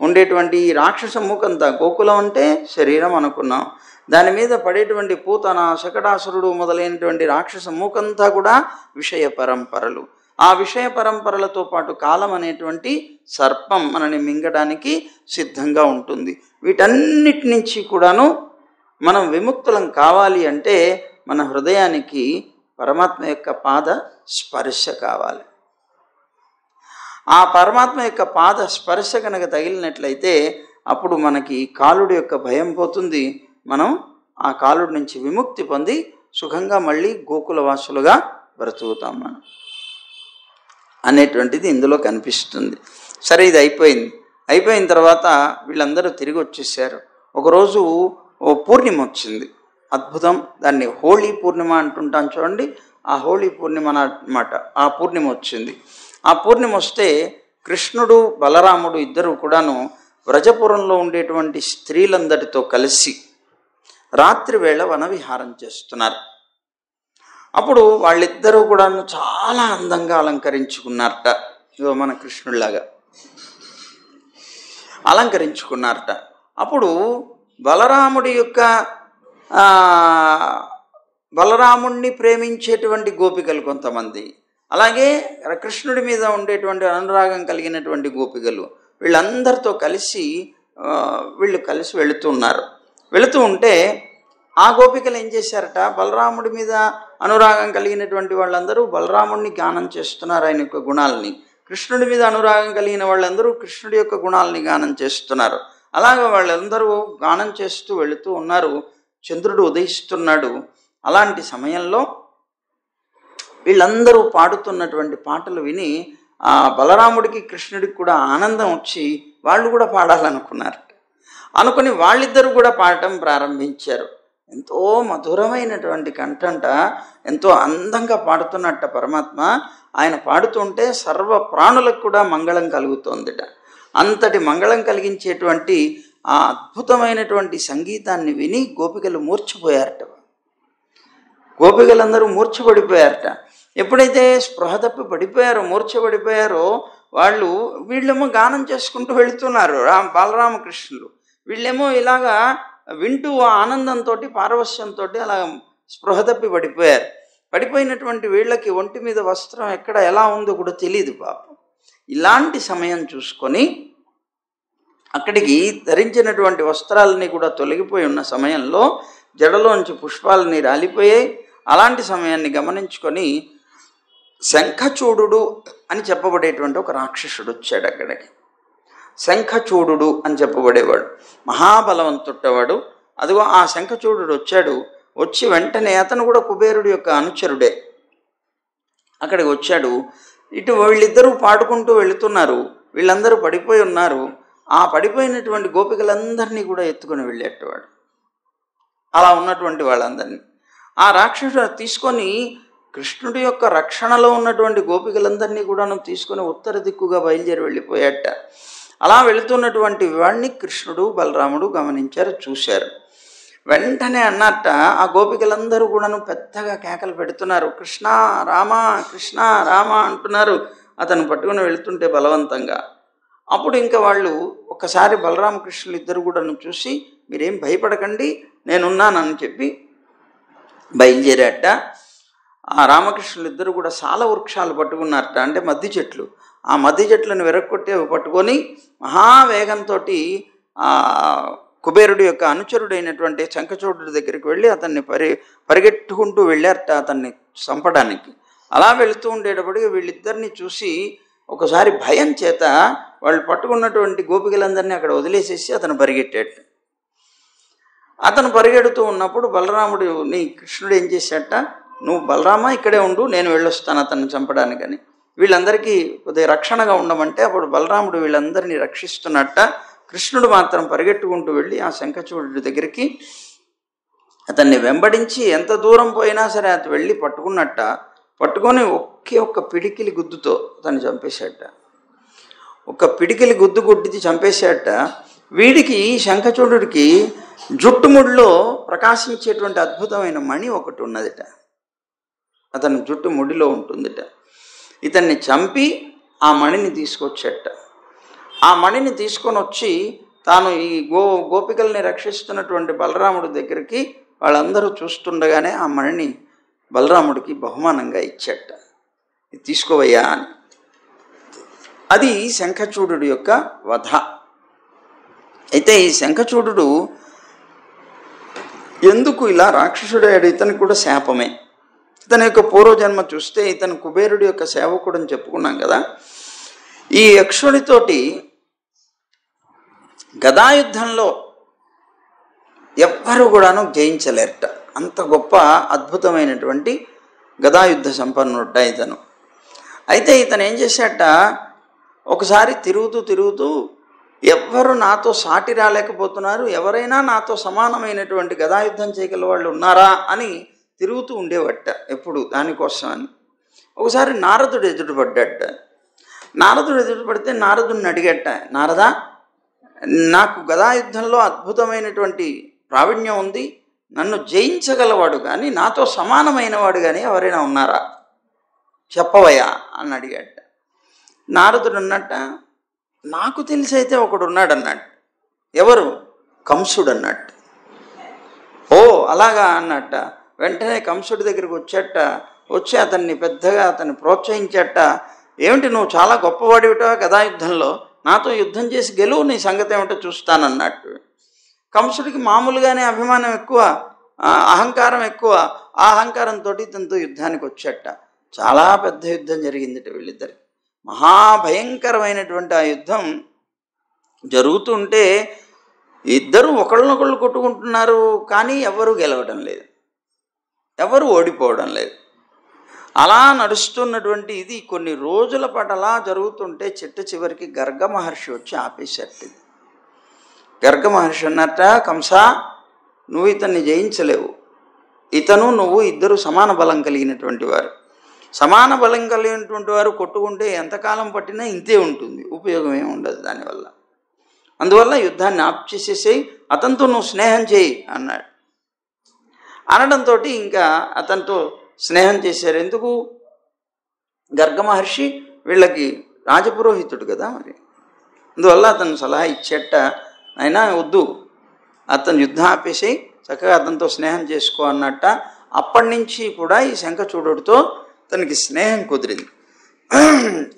[SPEAKER 1] ఉండేటువంటి ఈ రాక్షస మూకంతా గోకులం అంటే శరీరం అనుకున్నాం, దాని మీద పడేటువంటి పూతన శకటాసురుడు మొదలైనటువంటి రాక్షస మూకంతా కూడా విషయ పరంపరలు. ఆ విషయ పరంపరలతో పాటు కాలం అనేటువంటి సర్పం మనని మింగడానికి సిద్ధంగా ఉంటుంది. వీటన్నిటి నుంచి కూడాను మనం విముక్తులం కావాలి అంటే మన హృదయానికి పరమాత్మ యొక్క పాద స్పర్శ కావాలి. ఆ పరమాత్మ యొక్క పాద స్పర్శ కనుక తగిలినట్లయితే అప్పుడు మనకి కాలుడి యొక్క భయం పోతుంది, మనం ఆ కాలుడి నుంచి విముక్తి పొంది సుఖంగా మళ్ళీ గోకుల వాసులుగా బ్రతుకుతాం మనం అనేటువంటిది ఇందులో కనిపిస్తుంది. సరే, ఇది అయిపోయిన తర్వాత వీళ్ళందరూ తిరిగి వచ్చేసారు. ఒకరోజు పూర్ణిమ వచ్చింది, అద్భుతం. దాన్ని హోళీ పూర్ణిమ అంటుంటాం చూడండి, ఆ హోళీ పూర్ణిమ అన్నమాట. ఆ పూర్ణిమ వచ్చింది. ఆ పూర్ణిమ వస్తే కృష్ణుడు బలరాముడు ఇద్దరు కూడాను వ్రజపురంలో ఉండేటువంటి స్త్రీలందరితో కలిసి రాత్రి వేళ వనవిహారం చేస్తున్నారు. అప్పుడు వాళ్ళిద్దరూ కూడాను చాలా అందంగా అలంకరించుకున్నారట. ఇదో మన కృష్ణుడిలాగా అలంకరించుకున్నారట. అప్పుడు బలరాముణ్ణి ప్రేమించేటువంటి గోపికలు కొంతమంది, అలాగే కృష్ణుడి మీద ఉండేటువంటి అనురాగం కలిగినటువంటి గోపికలు, వీళ్ళందరితో కలిసి వెళుతూ ఉంటే ఆ గోపికలు ఏం చేశారట, బలరాముడి మీద అనురాగం కలిగినటువంటి వాళ్ళందరూ బలరాముడిని గానం చేస్తున్నారు, ఆయన యొక్క గుణాలని. కృష్ణుడి మీద అనురాగం కలిగిన వాళ్ళందరూ కృష్ణుడి యొక్క గుణాలని గానం చేస్తున్నారు. అలాగే వాళ్ళందరూ గానం చేస్తూ వెళుతూ ఉన్నారు. చంద్రుడు ఉదయిస్తున్నాడు. అలాంటి సమయంలో వీళ్ళందరూ పాడుతున్నటువంటి పాటలు విని ఆ బలరాముడికి కృష్ణుడికి కూడా ఆనందం వచ్చి వాళ్ళు కూడా పాడాలనుకున్నారు. అనుకుని వాళ్ళిద్దరూ కూడా పాడటం ప్రారంభించారు. ఎంతో మధురమైనటువంటి కంఠంట, ఎంతో అందంగా పాడుతున్నట్ట పరమాత్మ. ఆయన పాడుతుంటే సర్వ ప్రాణులకు కూడా మంగళం కలుగుతోందిట. అంతటి మంగళం కలిగించేటువంటి ఆ అద్భుతమైనటువంటి సంగీతాన్ని విని గోపికలు మూర్ఛపోయారట. గోపికలందరూ మూర్ఛపడిపోయారట. ఎప్పుడైతే స్పృహ తప్పి పడిపోయారో, మూర్ఛపడిపోయారో వీళ్ళేమో గానం చేసుకుంటూ వెళుతున్నారు బాలరామకృష్ణులు. వీళ్ళేమో ఇలాగా వింటూ ఆనందంతో పారవశ్యంతో అలా స్పృహ తప్పి పడిపోయారు. పడిపోయినటువంటి వీళ్ళకి ఒంటి మీద వస్త్రం ఎక్కడ ఎలా ఉందో కూడా తెలియదు పాపం. ఇలాంటి సమయం చూసుకొని అక్కడికి ధరించినటువంటి వస్త్రాలని కూడా తొలగిపోయి ఉన్న సమయంలో జడలోంచి పుష్పాలని రాలిపోయాయి. అలాంటి సమయాన్ని గమనించుకొని శంఖచూడు అని చెప్పబడేటువంటి ఒక రాక్షసుడు వచ్చాడు అక్కడికి. శంఖచూడు అని చెప్పబడేవాడు, మహాబలవంతుట్టవాడు. అదిగో ఆ శంఖచూడు వచ్చాడు. వచ్చి వెంటనే అతను కూడా కుబేరుడి యొక్క అనుచరుడే. అక్కడికి వచ్చాడు. ఇటు వీళ్ళిద్దరూ పాడుకుంటూ వెళుతున్నారు. వీళ్ళందరూ పడిపోయి ఉన్నారు. ఆ పడిపోయినటువంటి గోపికలందరినీ కూడా ఎత్తుకొని వెళ్ళేటవాడు. అలా ఉన్నటువంటి వాళ్ళందరినీ ఆ రాక్షసుడు తీసుకొని కృష్ణుడి యొక్క రక్షణలో ఉన్నటువంటి గోపికలందరినీ కూడాను తీసుకొని ఉత్తర దిక్కుగా బయలుదేరి వెళ్ళిపోయాట. అలా వెళుతున్నటువంటి వాడిని కృష్ణుడు బలరాముడు గమనించారు, చూశారు. వెంటనే అన్నట్ట ఆ గోపికలందరూ కూడాను పెద్దగా కేకలు పెడుతున్నారు, కృష్ణ రామ కృష్ణ రామ అంటున్నారు. అతను పట్టుకుని వెళుతుంటే బలవంతంగా. అప్పుడు ఇంకా వాళ్ళు ఒక్కసారి బలరామకృష్ణులు ఇద్దరు కూడాను చూసి మీరేం భయపడకండి నేనున్నానని చెప్పి బయలుదేరాట. ఆ రామకృష్ణులు ఇద్దరు కూడా సాల వృక్షాలు పట్టుకున్నారట, అంటే మద్ది చెట్లు. ఆ మద్ది చెట్లను వెరక్కొట్టి పట్టుకొని మహావేగంతో కుబేరుడి యొక్క అనుచరుడైనటువంటి శంఖచూడు దగ్గరికి వెళ్ళి అతన్ని పరిగెట్టుకుంటూ వెళ్ళారట అతన్ని చంపడానికి. అలా వెళుతూ ఉండేటప్పటికి వీళ్ళిద్దరిని చూసి ఒకసారి భయం చేత వాళ్ళు పట్టుకున్నటువంటి గోపికలందరినీ అక్కడ వదిలేసేసి అతను పరిగెట్టాడు. అతను పరిగెడుతూ ఉన్నప్పుడు బలరాముడిని కృష్ణుడు ఏం చేశాట, నువ్వు బలరామ ఇక్కడే ఉండు, నేను వెళ్ళొస్తాను అతన్ని చంపడానికని. వీళ్ళందరికీ కొద్దిగా రక్షణగా ఉండమంటే అప్పుడు బలరాముడు వీళ్ళందరినీ రక్షిస్తున్నట్ట. కృష్ణుడు మాత్రం పరిగెట్టుకుంటూ వెళ్ళి ఆ శంఖచూడు దగ్గరికి అతన్ని వెంబడించి ఎంత దూరం పోయినా సరే అతను వెళ్ళి పట్టుకున్నట్ట. పట్టుకొని ఒకే ఒక్క పిడికిలి గుద్దుతో అతన్ని చంపేశాట. ఒక పిడికిలి గుద్దు కొట్టి చంపేశాట. వీడికి శంఖచూడుడికి జుట్టుముడిలో ప్రకాశించేటువంటి అద్భుతమైన మణి ఒకటి ఉన్నదిట. అతని జుట్టు ముడిలో ఉంటుందిట. ఇతన్ని చంపి ఆ మణిని తీసుకొచ్చేట. ఆ మణిని తీసుకొని వచ్చి తాను ఈ గోపికల్ని రక్షిస్తున్నటువంటి బలరాముడి దగ్గరికి వాళ్ళందరూ చూస్తుండగానే ఆ మణిని బలరాముడికి బహుమానంగా ఇచ్చేట. ఇది తీసుకోవయ్యా అని. అది శంఖచూడు యొక్క వధ. అయితే ఈ శంఖచూడు ఎందుకు ఇలా రాక్షసుడయ్యాడు, ఇతనికి కూడా శాపమే. ఇతని యొక్క పూర్వజన్మ చూస్తే ఇతను కుబేరుడి యొక్క సేవకుడు అని చెప్పుకున్నాం కదా. ఈ యక్షుడితోటి గదాయుద్ధంలో ఎవ్వరు కూడాను జయించలేరట. అంత గొప్ప అద్భుతమైనటువంటి గదాయుద్ధ సంపన్నుడ ఇతను. అయితే ఇతను ఏం చేశాట, ఒకసారి తిరుగుతూ ఎవ్వరు నాతో సాటి రాలేకపోతున్నారు, ఎవరైనా నాతో సమానమైనటువంటి గదాయుద్ధం చేయగల వాళ్ళు ఉన్నారా అని తిరుగుతూ ఉండేవట ఎప్పుడు దానికోసం అని. ఒకసారి నారదుడు ఎదురుపడ్డాట. నారదుడు ఎదురుపడితే నారదుడిని అడిగట, నారదా నాకు గదాయుద్ధంలో అద్భుతమైనటువంటి ప్రావీణ్యం ఉంది, నన్ను జయించగలవాడు కానీ నాతో సమానమైన వాడు కానీ ఎవరైనా ఉన్నారా చెప్పవయ్యా అని అడిగాట. నారదుడు అన్నట్ట, నాకు తెలిసి అయితే ఒకడు ఉన్నాడు అన్నట్టు. ఎవరు? కంసుడు అన్నట్టు. ఓ అలాగా అన్నట్ట. వెంటనే కంసుడి దగ్గరికి వచ్చేట. వచ్చి అతన్ని పెద్దగా అతన్ని ప్రోత్సహించేట. ఏమిటి నువ్వు చాలా గొప్పవాడివిటా గదాయుద్ధంలో, నాతో యుద్ధం చేసి గెలువు, నీ సంగతి ఏమిటో చూస్తానన్నట్టు. కంసుడికి మామూలుగానే అభిమానం ఎక్కువ, అహంకారం ఎక్కువ. ఆ అహంకారంతో ఇతనితో యుద్ధానికి వచ్చేట. చాలా పెద్ద యుద్ధం జరిగిందిట వీళ్ళిద్దరు. మహాభయంకరమైనటువంటి ఆ యుద్ధం జరుగుతుంటే ఇద్దరు ఒకళ్ళనొకళ్ళు కొట్టుకుంటున్నారు, కానీ ఎవరు గెలవడం లేదు, ఎవరు ఓడిపోవడం లేదు. అలా నడుస్తున్నటువంటి ఇది కొన్ని రోజుల పాటు అలా జరుగుతుంటే చిట్ట చివరికి గర్గ మహర్షి వచ్చి ఆపేశారు. గర్గ మహర్షి అన్నట్ట, కంసా నువ్వు ఇతన్ని జయించలేవు, ఇతను నువ్వు ఇద్దరు సమాన బలం కలిగినటువంటి వారు. సమాన బలం కలిగినటువంటి వారు కొట్టుకుంటే ఎంతకాలం పట్టినా ఇంతే ఉంటుంది, ఉపయోగం ఏమి ఉండదు దానివల్ల. అందువల్ల యుద్ధాన్ని ఆప్ చేసేసేయి, అతనితో నువ్వు స్నేహం చేయి అన్నాడు. అనడంతో ఇంకా అతనితో స్నేహం చేశారు. ఎందుకు? గర్గ మహర్షి వీళ్ళకి రాజపురోహితుడు కదా మరి. అందువల్ల అతను సలహా ఇచ్చేట, అయినా వద్దు, అతను యుద్ధం ఆపేసి చక్కగా అతనితో స్నేహం చేసుకో అన్నట్ట. అప్పటి నుంచి కూడా ఈ శంఖచూడుడితో తనకి స్నేహం కుదిరింది.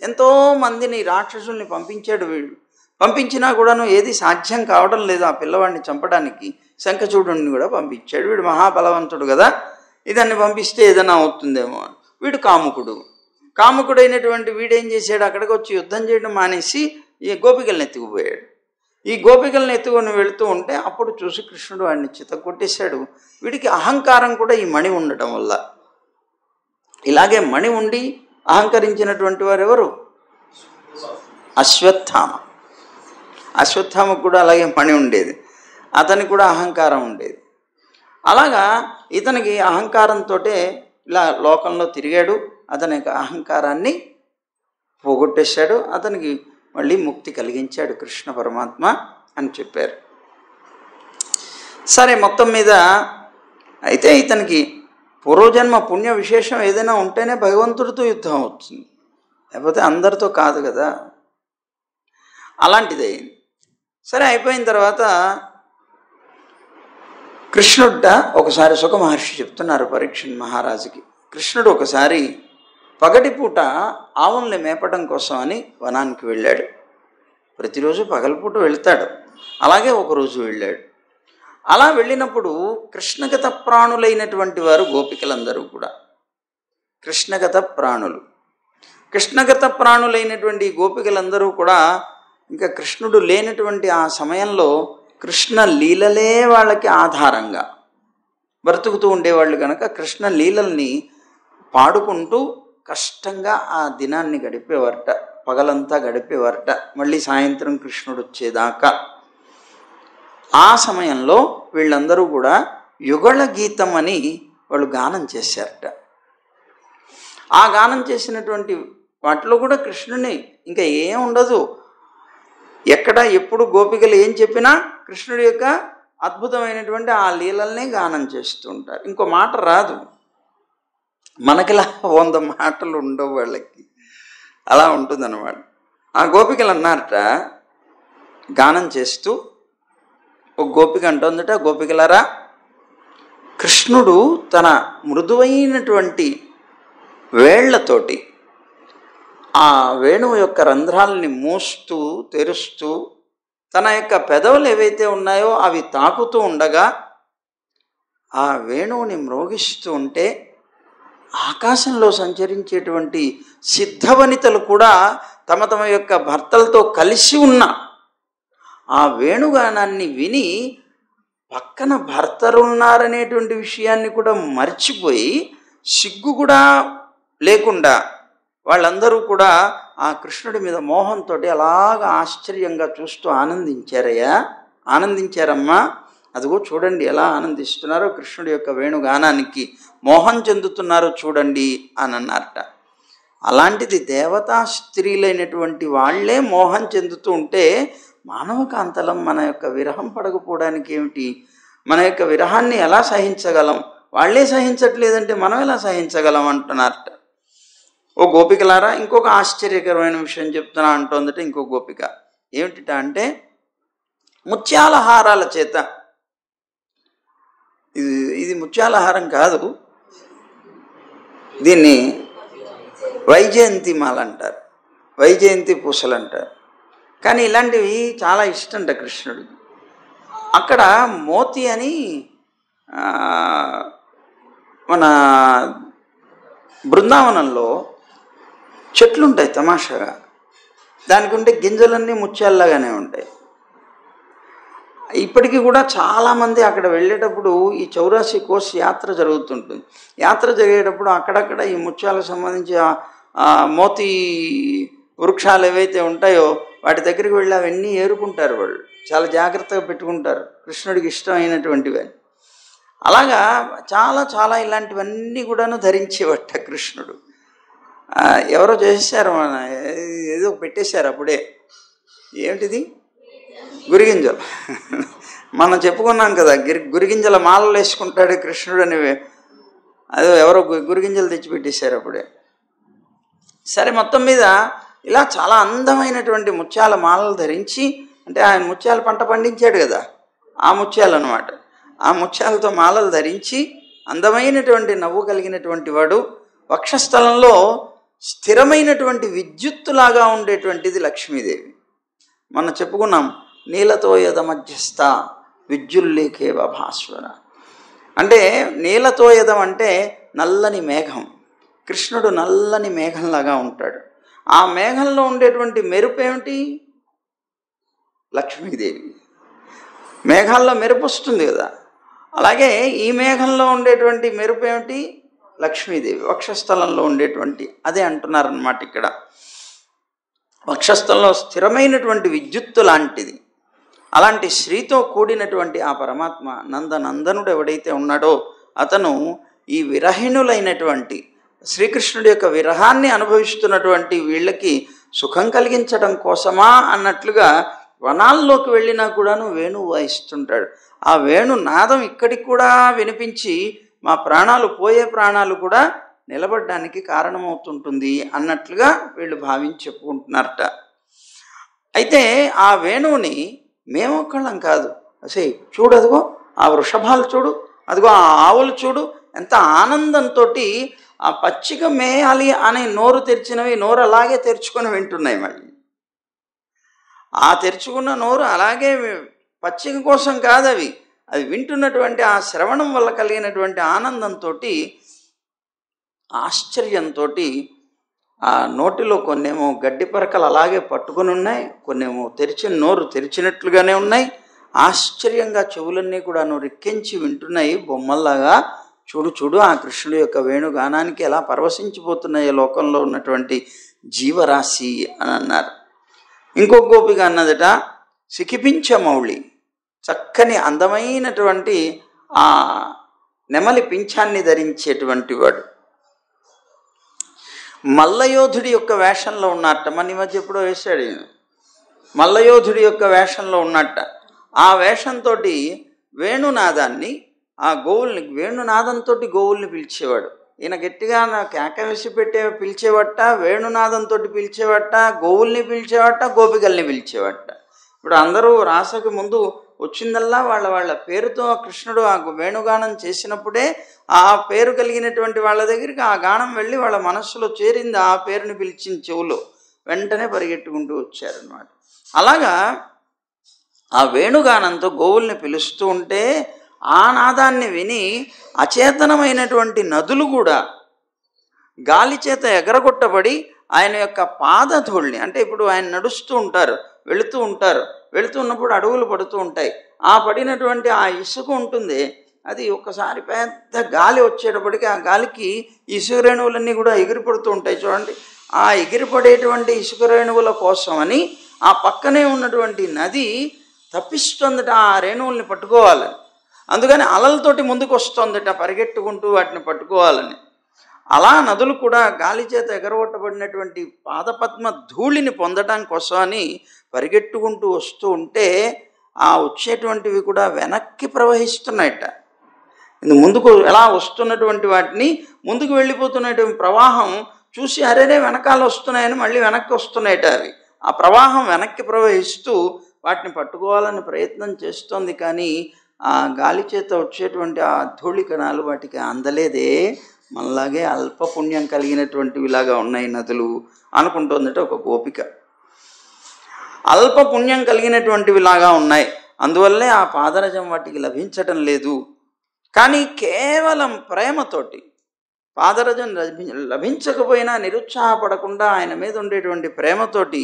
[SPEAKER 1] ఎంతోమందిని రాక్షసుల్ని పంపించాడు వీడు. పంపించినా కూడాను ఏది సాధ్యం కావడం లేదు ఆ పిల్లవాడిని చంపడానికి. శంఖచూడుని కూడా పంపించాడు. వీడు మహాబలవంతుడు కదా, ఇదాన్ని పంపిస్తే ఏదైనా అవుతుందేమో అని. వీడు కాముకుడైనటువంటి వీడేం చేశాడు, అక్కడికి వచ్చి యుద్ధం చేయడం మానేసి ఈ గోపికల్ని ఎత్తుకుపోయాడు. ఈ గోపికల్ని ఎత్తుకొని వెళుతూ ఉంటే అప్పుడు చూసి కృష్ణుడు వాడిని చితకొట్టేశాడు. వీడికి అహంకారం కూడా ఈ మణి ఉండటం వల్ల. ఇలాగే మణి ఉండి అహంకరించినటువంటి వారు ఎవరు? అశ్వత్థామకు కూడా అలాగే మణి ఉండేది, అతనికి కూడా అహంకారం ఉండేది. అలాగా ఇతనికి అహంకారంతో ఇలా లోకంలో తిరిగాడు. అతని యొక్క అహంకారాన్ని పోగొట్టేశాడు. అతనికి మళ్ళీ ముక్తి కలిగించాడు కృష్ణ పరమాత్మ అని చెప్పారు. సరే, మొత్తం మీద అయితే ఇతనికి పూర్వజన్మ పుణ్య విశేషం ఏదైనా ఉంటేనే భగవంతుడితో యుద్ధం అవుతుంది, లేకపోతే అందరితో కాదు కదా. అలాంటిది అయింది. సరే, అయిపోయిన తర్వాత కృష్ణుడ్డ ఒకసారి సుఖ మహర్షి చెప్తున్నారు పరీక్షణ్ మహారాజుకి. కృష్ణుడు ఒకసారి పగటిపూట ఆవుల్ని మేపడం కోసం అని వనానికి వెళ్ళాడు. ప్రతిరోజు పగలపూట వెళ్తాడు. అలాగే ఒకరోజు వెళ్ళాడు. అలా వెళ్ళినప్పుడు కృష్ణగత ప్రాణులైనటువంటి వారు గోపికలందరూ కూడా కృష్ణగత ప్రాణులైనటువంటి గోపికలందరూ కూడా ఇంకా కృష్ణుడు లేనటువంటి ఆ సమయంలో కృష్ణ లీలలే వాళ్ళకి ఆధారంగా బ్రతుకుతూ ఉండేవాళ్ళు కనుక కృష్ణ లీలల్ని పాడుకుంటూ కష్టంగా ఆ దినాన్ని గడిపేవారట, పగలంతా గడిపేవారట, మళ్ళీ సాయంత్రం కృష్ణుడు వచ్చేదాకా. ఆ సమయంలో వీళ్ళందరూ కూడా యుగళ గీతం అని వాళ్ళు గానం చేశారట. ఆ గానం చేసినటువంటి వాటిలో కూడా కృష్ణుని ఇంకా ఏం ఉండదు. ఎక్కడ ఎప్పుడు గోపికలు ఏం చెప్పినా కృష్ణుడి యొక్క అద్భుతమైనటువంటి ఆ లీలల్ని గానం చేస్తూ ఉంటారు. ఇంకో మాట రాదు. మనకిలా 100 మాటలు ఉండవు వాళ్ళకి, అలా ఉంటుందన్నమాట. ఆ గోపికలు అన్నారట గానం చేస్తూ, ఒక గోపిక అంటుందట, గోపికలారా, కృష్ణుడు తన మృదువైనటువంటి వేళ్లతోటి ఆ వేణువు యొక్క రంధ్రాలని మూస్తూ తెరుస్తూ తన యొక్క పెదవులు ఏవైతే ఉన్నాయో అవి తాకుతూ ఉండగా ఆ వేణువుని మ్రోగిస్తూ ఉంటే ఆకాశంలో సంచరించేటువంటి సిద్ధవనితలు కూడా తమ తమ యొక్క భర్తలతో కలిసి ఉన్న ఆ వేణుగానాన్ని విని పక్కన భర్తలున్నారనేటువంటి విషయాన్ని కూడా మర్చిపోయి సిగ్గు కూడా లేకుండా వాళ్ళందరూ కూడా ఆ కృష్ణుడి మీద మోహంతో అలాగా ఆశ్చర్యంగా చూస్తూ ఆనందించారమ్మా. అదిగో చూడండి ఎలా ఆనందిస్తున్నారో, కృష్ణుడి యొక్క వేణుగానానికి మోహం చెందుతున్నారో చూడండి అని అన్నారట. అలాంటిది దేవతా స్త్రీలైనటువంటి వాళ్లే మోహం చెందుతూ ఉంటే మానవ కాంతలం మన యొక్క విరహం పడకపోవడానికి ఏమిటి? మన యొక్క విరహాన్ని ఎలా సహించగలం? వాళ్లే సహించట్లేదంటే మనం ఎలా సహించగలం అంటున్నారట. ఓ గోపికలారా, ఇంకొక ఆశ్చర్యకరమైన విషయం చెప్తున్నా అంటోందట ఇంకో గోపిక. ఏమిటిట అంటే, ముత్యాల హారాల చేత, ఇది ముత్యాల హారం కాదు, దీన్ని వైజయంతి మాల అంటారు, వైజయంతి పూసలు అంటారు. కానీ ఇలాంటివి చాలా ఇష్టంట కృష్ణుడికి. అక్కడ మోతి అని మన బృందావనంలో చెట్లుంటాయి తమాషాగా, దానికి ఉంటే గింజలన్నీ ముత్యాల్లాగానే ఉంటాయి. ఇప్పటికీ కూడా చాలామంది అక్కడ వెళ్ళేటప్పుడు ఈ 84 కోస్ యాత్ర జరుగుతుంటుంది. యాత్ర జరిగేటప్పుడు అక్కడక్కడ ఈ ముత్యాలకు సంబంధించి మోతి వృక్షాలు ఏవైతే ఉంటాయో వాటి దగ్గరికి వెళ్ళి అవన్నీ ఏరుకుంటారు. వాళ్ళు చాలా జాగ్రత్తగా పెట్టుకుంటారు, కృష్ణుడికి ఇష్టమైనటువంటివి. అలాగా చాలా చాలా ఇలాంటివన్నీ కూడాను ధరించేవట కృష్ణుడు. ఎవరో చేసేసారు, ఏదో పెట్టేశారు అప్పుడే. ఏమిటిది? గురిగింజలు. మనం చెప్పుకున్నాం కదా, గురిగింజల మాలలు వేసుకుంటాడు కృష్ణుడు అని. అదే ఎవరో గురిగింజలు తెచ్చిపెట్టేశారు అప్పుడే. సరే, మొత్తం మీద ఇలా చాలా అందమైనటువంటి ముత్యాల మాలలు ధరించి, అంటే ఆయన ముత్యాల పంట పండించాడు కదా, ఆ ముత్యాలు అన్నమాట. ఆ ముత్యాలతో మాలలు ధరించి అందమైనటువంటి నవ్వు కలిగినటువంటి వాడు. వక్షస్థలంలో స్థిరమైనటువంటి విద్యుత్తులాగా ఉండేటువంటిది లక్ష్మీదేవి. మనం చెప్పుకున్నాం, నీలతో యద మధ్యస్థ విద్యుల్లేఖేవ భాస్వర. అంటే నీలతో యదం అంటే నల్లని మేఘం. కృష్ణుడు నల్లని మేఘంలాగా ఉంటాడు. ఆ మేఘంలో ఉండేటువంటి మెరుపు ఏమిటి? లక్ష్మీదేవి. మేఘాల్లో మెరుపు వస్తుంది కదా, అలాగే ఈ మేఘంలో ఉండేటువంటి మెరుపు ఏమిటి? లక్ష్మీదేవి. వక్షస్థలంలో ఉండేటువంటి అదే అంటున్నారన్నమాట ఇక్కడ. వక్షస్థలంలో స్థిరమైనటువంటి విద్యుత్తు లాంటిది. అలాంటి శ్రీతో కూడినటువంటి ఆ పరమాత్మ నందనందనుడు ఎవడైతే ఉన్నాడో అతను ఈ విరహిణులైనటువంటి శ్రీకృష్ణుడి యొక్క విరహాన్ని అనుభవిస్తున్నటువంటి వీళ్ళకి సుఖం కలిగించడం కోసమా అన్నట్లుగా వనాల్లోకి వెళ్ళినా కూడాను వేణువు వాయిస్తుంటాడు. ఆ వేణు నాదం ఇక్కడికి కూడా వినిపించి మా ప్రాణాలు పోయే ప్రాణాలు కూడా నిలబడడానికి కారణమవుతుంటుంది అన్నట్లుగా వీళ్ళు భావించి చెప్పుకుంటున్నారట. అయితే ఆ వేణువుని మేమొక్కళ్ళం కాదు, అసే చూడు, అదిగో ఆ వృషభాలు చూడు, అదిగో ఆ ఆవులు చూడు, ఎంత ఆనందంతో ఆ పచ్చిక మేయాలి అనే నోరు తెరిచినవి నోరు అలాగే తెరుచుకొని వింటున్నాయి. మళ్ళీ ఆ తెరుచుకున్న నోరు అలాగే పచ్చిక కోసం కాదు, అవి వింటున్నటువంటి ఆ శ్రవణం వల్ల కలిగినటువంటి ఆనందంతో ఆశ్చర్యంతో ఆ నోటిలో కొన్నేమో గడ్డి పరకలు అలాగే పట్టుకొని ఉన్నాయి, కొన్నేమో తెరిచిన నోరు తెరిచినట్లుగానే ఉన్నాయి. ఆశ్చర్యంగా చెవులన్నీ కూడా రెక్కించి వింటున్నాయి బొమ్మల్లాగా. చూడు చూడు ఆ కృష్ణుడి యొక్క వేణుగానానికి ఎలా పరవశించిపోతున్నాయి లోకంలో ఉన్నటువంటి జీవరాశి అని అన్నారు. ఇంకో గోపిక అన్నదట, సికిపించ మౌళి, చక్కని అందమైనటువంటి ఆ నెమలి పింఛాన్ని ధరించేటువంటి వాడు. మల్లయోధుడి యొక్క వేషంలో ఉన్నట్ట. మన ఈ మధ్య ఎప్పుడో వేశాడు, మల్లయోధుడి యొక్క వేషంలో ఉన్నట్ట. ఆ వేషంతో వేణునాదాన్ని, ఆ గోవుల్ని వేణునాదంతో గోవుల్ని పిలిచేవాడు. ఈయన గట్టిగా కేక వేసి పెట్టే పిలిచేవట, వేణునాదంతో పిలిచేవట, గోవుల్ని పిలిచేవట, గోపికల్ని పిలిచేవట. ఇప్పుడు అందరూ రాసకి ముందు వచ్చిందల్లా వాళ్ళ పేరుతో కృష్ణుడు ఆ వేణుగానం చేసినప్పుడే ఆ పేరు కలిగినటువంటి వాళ్ళ దగ్గరికి ఆ గానం వెళ్ళి వాళ్ళ మనస్సులో చేరింది. ఆ పేరుని పిలిచిన చెవులో వెంటనే పరిగెట్టుకుంటూ వచ్చారనమాట. అలాగా ఆ వేణుగానంతో గోవుల్ని పిలుస్తూ ఉంటే ఆ నాదాన్ని విని అచేతనమైనటువంటి నదులు కూడా గాలి చేత ఎగరగొట్టబడి ఆయన యొక్క పాదధూళిని, అంటే ఇప్పుడు ఆయన నడుస్తూ ఉంటారు, వెళుతూ ఉన్నప్పుడు అడవులు పడుతూ ఉంటాయి. ఆ పడినటువంటి ఆ ఇసుక ఉంటుంది, అది ఒక్కసారి పెద్ద గాలి వచ్చేటప్పటికి ఆ గాలికి ఇసుక రేణువులన్నీ కూడా ఎగిరిపడుతూ ఉంటాయి. చూడండి, ఆ ఎగిరిపడేటువంటి ఇసుక రేణువుల కోసమని ఆ పక్కనే ఉన్నటువంటి నది తప్పిస్తుందట ఆ రేణువుల్ని పట్టుకోవాలని. అందుకని అలలతోటి ముందుకు వస్తుందట పరిగెట్టుకుంటూ వాటిని పట్టుకోవాలని. అలా నదులు కూడా గాలి చేత ఎగరగొట్టబడినటువంటి పాదపద్మ ధూళిని పొందడం కోసమని పరిగెట్టుకుంటూ వస్తూ ఉంటే ఆ వచ్చేటువంటివి కూడా వెనక్కి ప్రవహిస్తున్నాయట. ముందుకు ఎలా వస్తున్నటువంటి వాటిని ముందుకు వెళ్ళిపోతున్నటువంటి ప్రవాహం చూసి అరేరే వెనకాల వస్తున్నాయని మళ్ళీ వెనక్కి వస్తున్నాయట. అవి ఆ ప్రవాహం వెనక్కి ప్రవహిస్తూ వాటిని పట్టుకోవాలని ప్రయత్నం చేస్తోంది, కానీ ఆ గాలి చేత వచ్చేటువంటి ఆ ధూళి కణాలు వాటికి అందలేదే, మనలాగే అల్ప పుణ్యం కలిగినటువంటివిలాగా ఉన్నాయి నదులు అనుకుంటోందట ఒక గోపిక. అల్ప పుణ్యం కలిగినటువంటివిలాగా ఉన్నాయి, అందువల్లే ఆ పాదరజం వాటికి లభించటం లేదు. కానీ కేవలం ప్రేమతోటి పాదరజం లభించకపోయినా నిరుత్సాహపడకుండా ఆయన మీద ఉండేటువంటి ప్రేమతోటి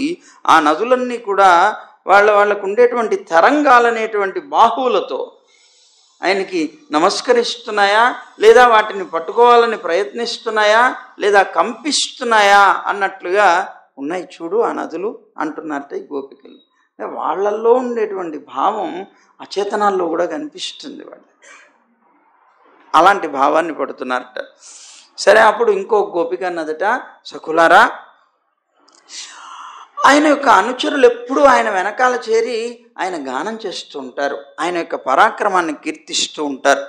[SPEAKER 1] ఆ నదులన్నీ కూడా వాళ్ళకు ఉండేటువంటి తరంగాలనేటువంటి బాహువులతో ఆయనకి నమస్కరిస్తున్నాయా, లేదా వాటిని పట్టుకోవాలని ప్రయత్నిస్తున్నాయా, లేదా కంపిస్తున్నాయా అన్నట్లుగా ఉన్నాయి చూడు ఆ నదులు అంటున్నట్ట ఈ గోపికలు. వాళ్ళల్లో ఉండేటువంటి భావం అచేతనాల్లో కూడా కనిపిస్తుంది. వాళ్ళు అలాంటి భావాన్ని పడుతున్నారట. సరే, అప్పుడు ఇంకో గోపిక అన్నదట, సఖులారా, ఆయన యొక్క అనుచరులు ఎప్పుడూ ఆయన వెనకాల చేరి ఆయన గానం చేస్తూ ఉంటారు, ఆయన యొక్క పరాక్రమాన్ని కీర్తిస్తూ ఉంటారు.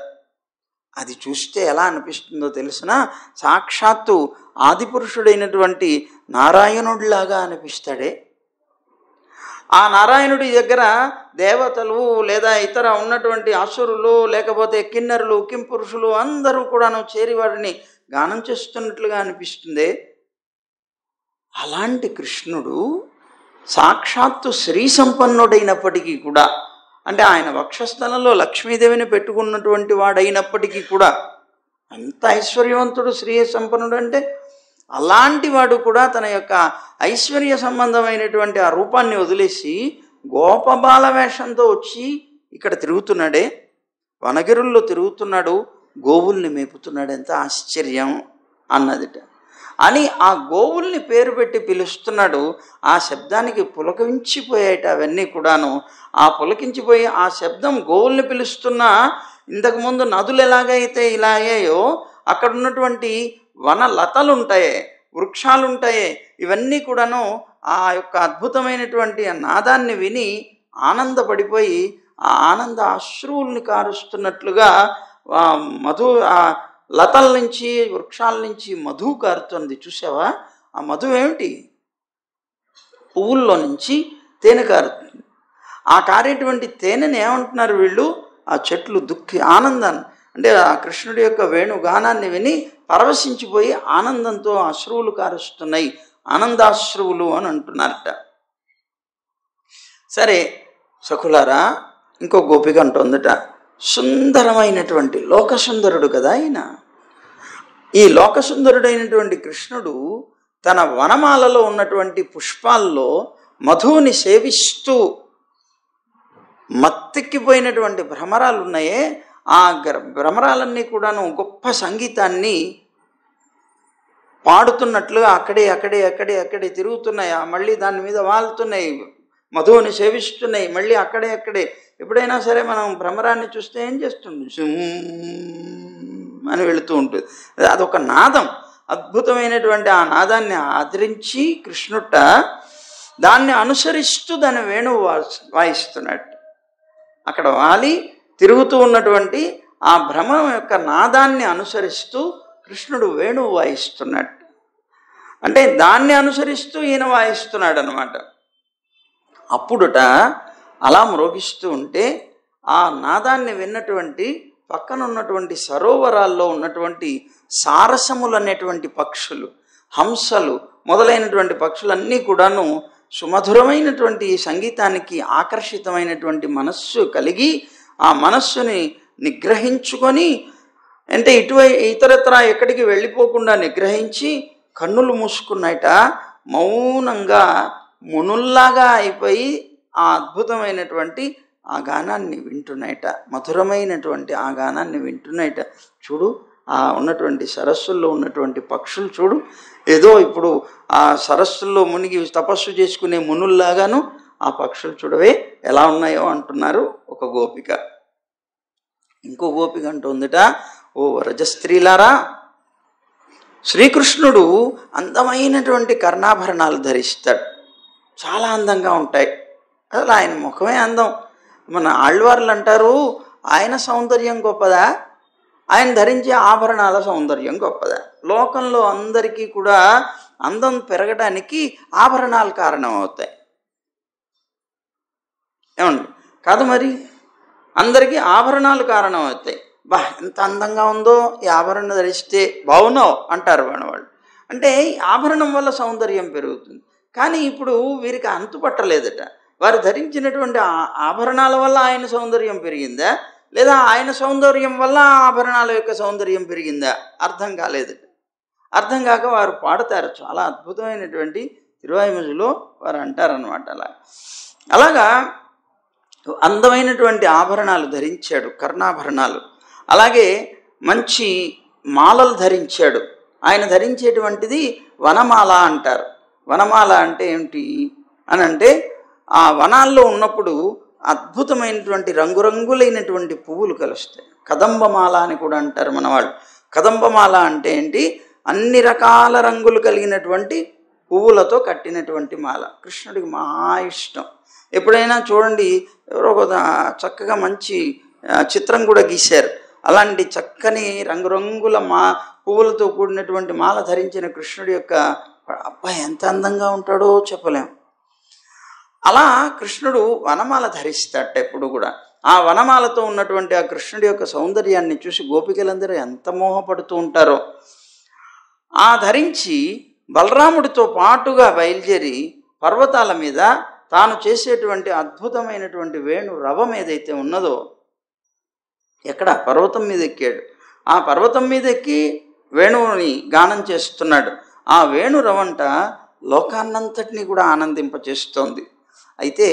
[SPEAKER 1] అది చూస్తే ఎలా అనిపిస్తుందో తెలిసిన, సాక్షాత్తు ఆదిపురుషుడైనటువంటి నారాయణుడిలాగా అనిపిస్తాడే. ఆ నారాయణుడి దగ్గర దేవతలు లేదా ఇతర ఉన్నటువంటి అసురులు లేకపోతే కిన్నరులు కింపురుషులు అందరూ కూడాను చేరి వారిని గానం చేస్తున్నట్లుగా అనిపిస్తుంది. అలాంటి కృష్ణుడు సాక్షాత్తు శ్రీ సంపన్నుడైనప్పటికీ కూడా, అంటే ఆయన వక్షస్థలంలో లక్ష్మీదేవిని పెట్టుకున్నటువంటి వాడైనప్పటికీ కూడా, అంత ఐశ్వర్యవంతుడు శ్రీ సంపన్నుడు అంటే, అలాంటి వాడు కూడా తన యొక్క ఐశ్వర్య సంబంధమైనటువంటి ఆ రూపాన్ని వదిలేసి గోపబాల వేషంతో వచ్చి ఇక్కడ తిరుగుతున్నాడే, వనగిరుల్లో తిరుగుతున్నాడు, గోవుల్ని మేపుతున్నాడు, ఎంత ఆశ్చర్యం అన్నదిట. అని ఆ గోవుల్ని పేరు పెట్టి పిలుస్తున్నాడు. ఆ శబ్దానికి పులకించిపోయాయట అవన్నీ కూడాను. ఆ పులకించిపోయి ఆ శబ్దం గోవుల్ని పిలుస్తున్నా, ఇంతకుముందు నదులు ఎలాగైతే ఇలా అయ్యాయో అక్కడ ఉన్నటువంటి వన లతలు ఉంటాయి, వృక్షాలు ఉంటాయి, ఇవన్నీ కూడాను ఆ యొక్క అద్భుతమైనటువంటి నాదాన్ని విని ఆనందపడిపోయి ఆ ఆనంద అశ్రువుల్ని కారుస్తున్నట్లుగా మధు ఆ లతల నుంచి వృక్షాల నుంచి మధు కారుతుంది. చూసావా? ఆ మధు ఏమిటి? పువ్వుల్లో నుంచి తేనె కారుతుంది. ఆ కారేటువంటి తేనెని ఏమంటున్నారు వీళ్ళు? ఆ చెట్లు దుఃఖి ఆనందాన్ని, అంటే ఆ కృష్ణుడి యొక్క వేణుగానాన్ని విని పరవశించిపోయి ఆనందంతో అశ్రువులు కారుస్తున్నాయి, ఆనందాశ్రువులు అని అంటున్నారట. సరే సఖులారా, ఇంకో గోపిక అంటుందట, సుందరమైనటువంటి లోకసుందరుడు కదా ఆయన. ఈ లోకసుందరుడైనటువంటి కృష్ణుడు తన వనమాలలో ఉన్నటువంటి పుష్పాల్లో మధువుని సేవిస్తూ మత్తెక్కిపోయినటువంటి భ్రమరాలు ఉన్నాయే, ఆ భ్రమరాలన్నీ కూడాను గొప్ప సంగీతాన్ని పాడుతున్నట్లుగా అక్కడే తిరుగుతున్నాయి. మళ్ళీ దాని మీద వాళ్తున్నాయి, మధువుని సేవిస్తున్నాయి, మళ్ళీ అక్కడే. ఎప్పుడైనా సరే మనం భ్రమరాన్ని చూస్తే ఏం చేస్తుంది? అని వెళుతూ ఉంటుంది. అదొక నాదం, అద్భుతమైనటువంటి ఆ నాదాన్ని ఆదరించి కృష్ణుట దాన్ని అనుసరిస్తూ దాని వేణువు వాయిస్తున్నాడు. అక్కడ వాలి తిరుగుతూ ఉన్నటువంటి ఆ భ్రమం యొక్క నాదాన్ని అనుసరిస్తూ కృష్ణుడు వేణువు వాయిస్తున్నాడు. అంటే దాన్ని అనుసరిస్తూ ఈయన వాయిస్తున్నాడు అన్నమాట. అప్పుడుట అలా మ్రోగిస్తూ ఉంటే ఆ నాదాన్ని విన్నటువంటి పక్కన ఉన్నటువంటి సరోవరాల్లో ఉన్నటువంటి సారసములు అనేటువంటి పక్షులు, హంసలు మొదలైనటువంటి పక్షులన్నీ కూడాను సుమధురమైనటువంటి సంగీతానికి ఆకర్షితమైనటువంటి మనస్సు కలిగి ఆ మనస్సుని నిగ్రహించుకొని, అంటే ఇతరత్ర ఎక్కడికి వెళ్ళిపోకుండా నిగ్రహించి కన్నులు మూసుకున్నాయట. మౌనంగా మునుల్లాగా అయిపోయి ఆ అద్భుతమైనటువంటి ఆ గానాన్ని వింటున్నాయట, మధురమైనటువంటి ఆ గానాన్ని వింటున్నాయట. చూడు, ఆ ఉన్నటువంటి సరస్సుల్లో ఉన్నటువంటి పక్షులు చూడు, ఏదో ఇప్పుడు ఆ సరస్సుల్లో మునిగి తపస్సు చేసుకునే మునుల్లాగాను ఆ పక్షులు చూడవే ఎలా ఉన్నాయో అంటున్నారు ఒక గోపిక. ఇంకో గోపిక అంటుందిట, ఓ రజస్త్రీలారా, శ్రీకృష్ణుడు అందమైనటువంటి కర్ణాభరణాలు ధరిస్తాడు, చాలా అందంగా ఉంటాయి. అసలు ఆయన ముఖమే అందం. మన ఆళ్వార్లు అంటారు, ఆయన సౌందర్యం గొప్పదా, ఆయన ధరించే ఆభరణాల సౌందర్యం గొప్పదా? లోకంలో అందరికీ కూడా అందం పెరగడానికి ఆభరణాలు కారణం అవుతాయి, ఏమండి? కాదు మరి, అందరికీ ఆభరణాలు కారణం అవుతాయి. ఎంత అందంగా ఉందో, ఈ ఆభరణం ధరిస్తే బాగున్నావు అంటారు వాళ్ళు. అంటే ఆభరణం వల్ల సౌందర్యం పెరుగుతుంది. కానీ ఇప్పుడు వీరికి అంతుపట్టలేదట. వారు ధరించినటువంటి ఆభరణాల వల్ల ఆయన సౌందర్యం పెరిగిందా, లేదా ఆయన సౌందర్యం వల్ల ఆభరణాల యొక్క సౌందర్యం పెరిగిందా? అర్థం కాలేదట. అర్థం కాక వారు పాడుతారు, చాలా అద్భుతమైనటువంటి తిరువాయిమొழிలో వారు అంటారనమాట. అలాగా అందమైనటువంటి ఆభరణాలు ధరించాడు, కర్ణాభరణాలు. అలాగే మంచి మాలలు ధరించాడు. ఆయన ధరించేటువంటిది వనమాల అంటారు. వనమాల అంటే ఏమిటి అని అంటే, ఆ వనాల్లో ఉన్నప్పుడు అద్భుతమైనటువంటి రంగురంగులైనటువంటి పువ్వులు కలుస్తాయి. కదంబమాల అని కూడా అంటారు మన వాళ్ళు. కదంబమాల అంటే ఏంటి? అన్ని రకాల రంగులు కలిగినటువంటి పువ్వులతో కట్టినటువంటి మాల. కృష్ణుడికి మహా ఇష్టం. ఎప్పుడైనా చూడండి, ఎవరో చక్కగా మంచి చిత్రం కూడా గీశారు. అలాంటి చక్కని రంగురంగుల పువ్వులతో కూడినటువంటి మాల ధరించిన కృష్ణుడి యొక్క అబ్బాయి ఎంత అందంగా ఉంటాడో చెప్పలేం. అలా కృష్ణుడు వనమాల ధరిస్తాడట ఎప్పుడు కూడా. ఆ వనమాలతో ఉన్నటువంటి ఆ కృష్ణుడి యొక్క సౌందర్యాన్ని చూసి గోపికలందరూ ఎంత మోహపడుతూ ఉంటారో. ఆ ధరించి బలరాముడితో పాటుగా బయలుదేరి పర్వతాల మీద తాను చేసేటువంటి అద్భుతమైనటువంటి వేణు రవం ఏదైతే ఉన్నదో, ఎక్కడ పర్వతం మీద ఎక్కాడు. ఆ పర్వతం మీద ఎక్కి వేణువుని గానం చేస్తున్నాడు. ఆ వేణు రవంట లోకాన్నంతటినీ కూడా ఆనందింపచేస్తోంది. అయితే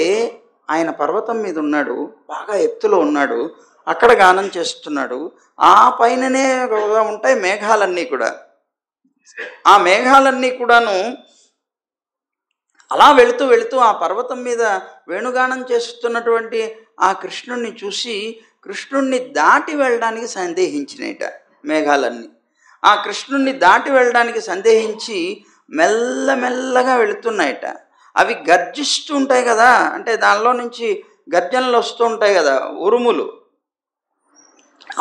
[SPEAKER 1] ఆయన పర్వతం మీద ఉన్నాడు, బాగా ఎత్తులో ఉన్నాడు, అక్కడ గానం చేస్తున్నాడు. ఆ పైననే ఉంటాయి మేఘాలన్నీ కూడా. ఆ మేఘాలన్నీ కూడాను అలా వెళుతూ వెళుతూ ఆ పర్వతం మీద వేణుగానం చేస్తున్నటువంటి ఆ కృష్ణుణ్ణి చూసి కృష్ణుణ్ణి దాటి వెళ్ళడానికి సందేహించినట మేఘాలన్నీ. ఆ కృష్ణుణ్ణి దాటి వెళ్ళడానికి సందేహించి మెల్లమెల్లగా వెళుతున్నాయట. అవి గర్జిస్తూ ఉంటాయి కదా, అంటే దానిలో నుంచి గర్జనలు వస్తూ ఉంటాయి కదా, ఉరుములు.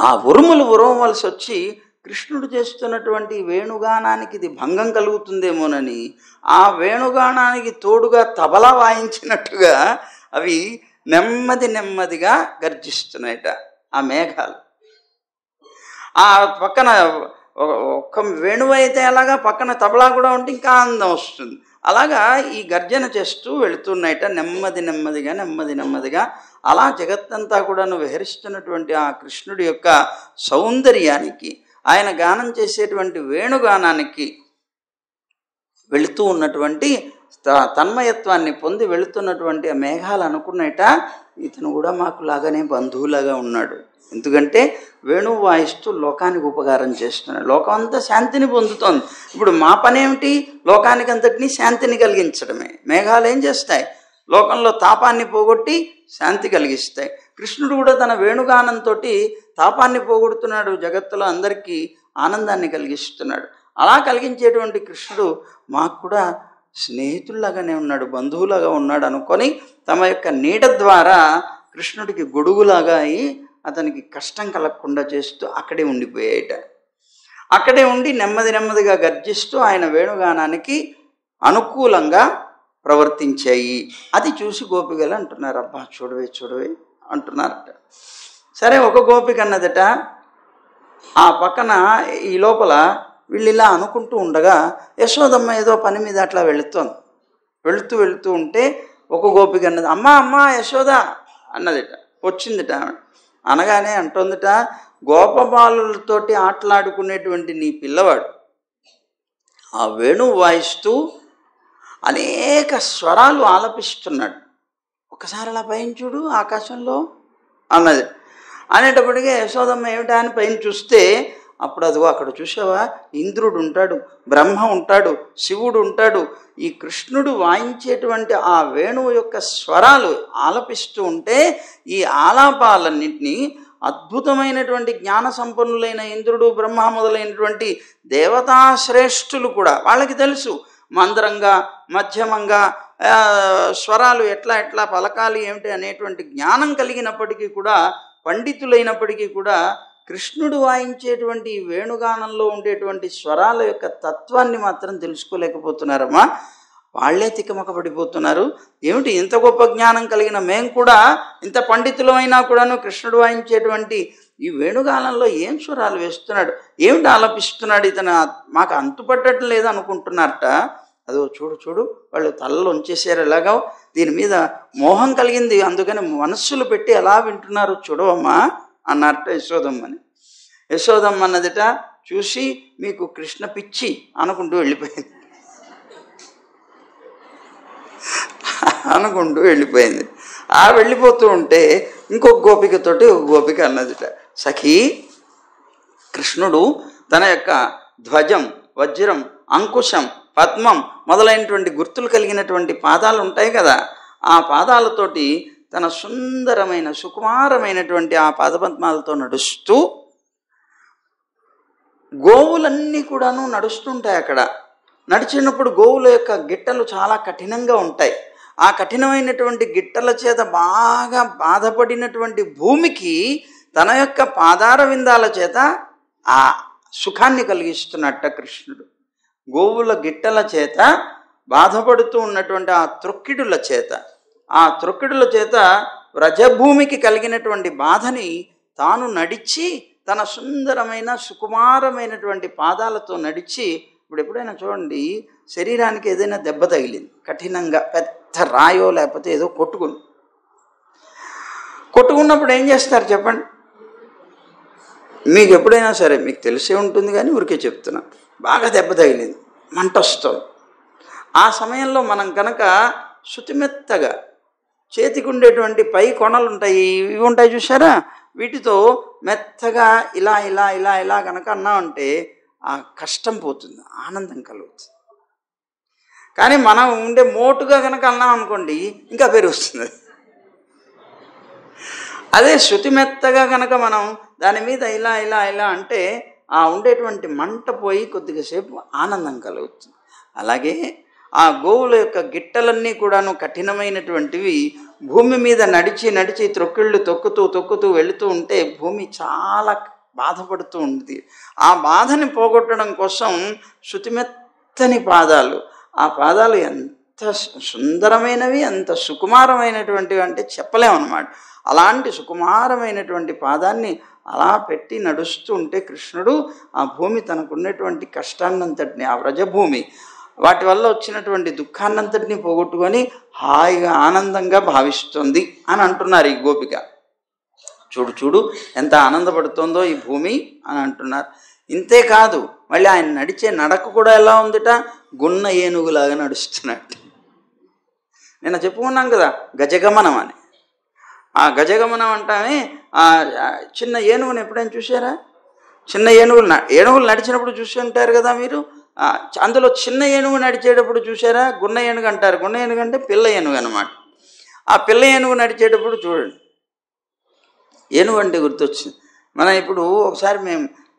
[SPEAKER 1] ఆ ఉరుములు ఉరవవలసి వచ్చి కృష్ణుడు చేస్తున్నటువంటి వేణుగానానికి ఇది భంగం కలుగుతుందేమోనని ఆ వేణుగానానికి తోడుగా తబలా వాయించినట్టుగా అవి నెమ్మది నెమ్మదిగా గర్జిస్తున్నాయట ఆ మేఘాలు. ఆ పక్కన ఒక్క వేణువు అయితే అలాగా పక్కన తబలా కూడా ఉంటే ఇంకా ఆనందం వస్తుంది. అలాగా ఈ గర్జన చేస్తూ వెళుతున్నాయట నెమ్మది నెమ్మదిగా నెమ్మది నెమ్మదిగా. అలా జగత్తంతా కూడాను విహరిస్తున్నటువంటి ఆ కృష్ణుడి యొక్క సౌందర్యానికి, ఆయన గానం చేసేటువంటి వేణుగానానికి వెళుతూ ఉన్నటువంటి తన్మయత్వాన్ని పొంది వెళుతున్నటువంటి ఆ మేఘాలు అనుకున్నట, ఇతను కూడా మాకు లాగానే బంధువులాగా ఉన్నాడు. ఎందుకంటే వేణువు వాయిస్తూ లోకానికి ఉపకారం చేస్తున్నాడు, లోకం అంతా శాంతిని పొందుతోంది. ఇప్పుడు మా పనేమిటి? లోకానికి అంతటినీ శాంతిని కలిగించడమే. మేఘాలు ఏం చేస్తాయి? లోకంలో తాపాన్ని పోగొట్టి శాంతి కలిగిస్తాయి. కృష్ణుడు కూడా తన వేణుగానంతో తాపాన్ని పోగొడుతున్నాడు, జగత్తులో అందరికీ ఆనందాన్ని కలిగిస్తున్నాడు. అలా కలిగించేటువంటి కృష్ణుడు మాకు కూడా స్నేహితుల్లాగానే ఉన్నాడు, బంధువులాగా ఉన్నాడు అనుకొని తమ యొక్క నీడ ద్వారా కృష్ణుడికి గొడుగులాగా అయి అతనికి కష్టం కలగకుండా చేస్తూ అక్కడే ఉండిపోయాయట. అక్కడే ఉండి నెమ్మది నెమ్మదిగా గర్జిస్తూ ఆయన వేణుగానానికి అనుకూలంగా ప్రవర్తించాయి. అది చూసి గోపికలు అంటున్నారు, అబ్బా చూడవే చూడవే అంటున్నారట. సరే, ఒక గోపిక అన్నదట, ఆ పక్కన ఈ లోపల వీళ్ళు ఇలా అనుకుంటూ ఉండగా యశోదమ్మ ఏదో పని మీద అట్లా వెళుతూ ఉంటే ఒక గోపిక అన్నది, అమ్మా అమ్మా యశోద అన్నదిట. వచ్చిందిట. అనగానే అంటుందిట, గోపబాలులతోటి ఆటలాడుకునేటువంటి నీ పిల్లవాడు ఆ వేణువు వాయిస్తూ అనేక స్వరాలు ఆలపిస్తున్నాడు, ఒకసారి అలా పైన చూడు ఆకాశంలో అన్నది. అనేటప్పటికీ యశోదమ్మ ఏమిటా అని పైన చూస్తే అప్పుడు అదిగో అక్కడ చూసావా, ఇంద్రుడు ఉంటాడు, బ్రహ్మ ఉంటాడు, శివుడు ఉంటాడు. ఈ కృష్ణుడు వాయించేటువంటి ఆ వేణువు యొక్క స్వరాలు ఆలపిస్తూ ఉంటే ఈ ఆలాపాలన్నింటినీ అద్భుతమైనటువంటి జ్ఞాన సంపన్నులైన ఇంద్రుడు, బ్రహ్మ మొదలైనటువంటి దేవతాశ్రేష్ఠులు కూడా వాళ్ళకి తెలుసు మంద్రంగా మధ్యమంగా స్వరాలు ఎట్లా ఎట్లా పలకాలి ఏమిటి అనేటువంటి జ్ఞానం కలిగినప్పటికీ కూడా, పండితులైనప్పటికీ కూడా కృష్ణుడు వాయించేటువంటి వేణుగానంలో ఉండేటువంటి స్వరాల యొక్క తత్వాన్ని మాత్రం తెలుసుకోలేకపోతున్నారమ్మా. వాళ్లే తికమకపడిపోతున్నారు. ఏమిటి ఇంత గొప్ప జ్ఞానం కలిగిన మేము కూడా, ఇంత పండితులమైనా కూడాను కృష్ణుడు వాయించేటువంటి ఈ వేణుగానంలో ఏం స్వరాలు వేస్తున్నాడు, ఏమిటి ఆలపిస్తున్నాడు, ఇతను మాకు అంతుపట్టడం లేదు అనుకుంటున్నారట. అదో చూడు చూడు వాళ్ళు తలలో ఉంచేసారు ఎలాగో, దీని మీద మోహం కలిగింది, అందుకని మనస్సులు పెట్టి ఎలా వింటున్నారు చూడవమ్మా అన్నారట యశోదమ్మని. యశోదమ్మ అన్నదిట, చూసి మీకు కృష్ణ పిచ్చి అనుకుంటూ వెళ్ళిపోయింది. ఆ వెళ్ళిపోతూ ఉంటే ఇంకొక గోపికతోటి ఒక గోపిక అన్నదిట, సఖీ కృష్ణుడు తన యొక్క ధ్వజం, వజ్రం, అంకుశం, పద్మం మొదలైనటువంటి గుర్తులు కలిగినటువంటి పాదాలు ఉంటాయి కదా, ఆ పాదాలతోటి తన సుందరమైన సుకుమారమైనటువంటి ఆ పాదపద్మాలతో నడుస్తూ, గోవులన్నీ కూడాను నడుస్తుంటాయి. అక్కడ నడిచినప్పుడు గోవుల యొక్క గిట్టలు చాలా కఠినంగా ఉంటాయి. ఆ కఠినమైనటువంటి గిట్టల చేత బాగా బాధపడినటువంటి భూమికి తన యొక్క పాదార విందాల చేత ఆ సుఖాన్ని కలిగిస్తున్నట్ట కృష్ణుడు. గోవుల గిట్టల చేత బాధపడుతూ ఉన్నటువంటి ఆ త్రొక్కిడుల చేత వ్రజభూమికి కలిగినటువంటి బాధని తాను నడిచి తన సుందరమైన సుకుమారమైనటువంటి పాదాలతో నడిచి ఇప్పుడు ఎప్పుడైనా చూడండి, శరీరానికి ఏదైనా దెబ్బ తగిలింది, కఠినంగా పెద్ద రాయో లేకపోతే ఏదో కొట్టుకున్నప్పుడు ఏం చేస్తారు చెప్పండి? మీకు ఎప్పుడైనా సరే మీకు తెలిసే ఉంటుంది, కానీ ఊరికే చెప్తున్నా. బాగా దెబ్బ తగిలింది, మంట వస్తుంది. ఆ సమయంలో మనం కనుక శుతిమెత్తగా చేతికి ఉండేటువంటి పై కొనలు ఉంటాయి, ఇవి ఉంటాయి చూసారా, వీటితో మెత్తగా ఇలా ఇలా ఇలా ఇలా కనుక అన్నామంటే ఆ కష్టం పోతుంది, ఆనందం కలుగుతుంది. కానీ మనం ఉండే మోటుగా కనుక అన్నాం అనుకోండి, ఇంకా పెరుగుతుంది. అదే శృతి మెత్తగా కనుక మనం దాని మీద ఇలా ఇలా ఇలా అంటే ఆ ఉండేటువంటి మంట పోయి కొద్దిగా సేపు ఆనందం కలుగుతుంది. అలాగే ఆ గోవుల యొక్క గిట్టలన్నీ కూడాను కఠినమైనటువంటివి. భూమి మీద నడిచి నడిచి త్రొక్కిళ్ళు తొక్కుతూ వెళుతూ ఉంటే భూమి చాలా బాధపడుతూ ఉంటుంది. ఆ బాధని పోగొట్టడం కోసం శృతిమెత్తని పాదాలు, ఆ పాదాలు ఎంత సుందరమైనవి, అంత సుకుమారమైనటువంటివి అంటే చెప్పలేమన్నమాట. అలాంటి సుకుమారమైనటువంటి పాదాన్ని అలా పెట్టి నడుస్తూ ఉంటే కృష్ణుడు ఆ భూమి తనకున్నటువంటి కష్టాన్నంతటిని, ఆ వ్రజభూమి వాటి వల్ల వచ్చినటువంటి దుఃఖాన్నంతటిని పోగొట్టుకొని హాయిగా ఆనందంగా భావిస్తుంది అని అంటున్నారు ఈ గోపిక. చూడు ఎంత ఆనందపడుతుందో ఈ భూమి అని అంటున్నారు. ఇంతేకాదు, మళ్ళీ ఆయన నడిచే నడక కూడా ఎలా ఉందిట, గున్న ఏనుగులాగా నడుస్తున్నట్టు. నేను చెప్పుకున్నాం కదా గజగమనం అని. ఆ గజగమనం అంటామే, చిన్న ఏనుగుని ఎప్పుడైనా చూసారా? చిన్న ఏనుగులు నడిచినప్పుడు చూసి ఉంటారు కదా మీరు. అందులో చిన్న ఏనుగు నడిచేటప్పుడు చూసారా? గున్న ఏనుగు అంటారు. గున్న ఏనుగు అంటే పిల్ల ఏనుగు అనమాట. ఆ పిల్ల ఏనుగు నడిచేటప్పుడు చూడండి, ఏనుగు అంటే గుర్తొచ్చింది. మనం ఇప్పుడు ఒకసారి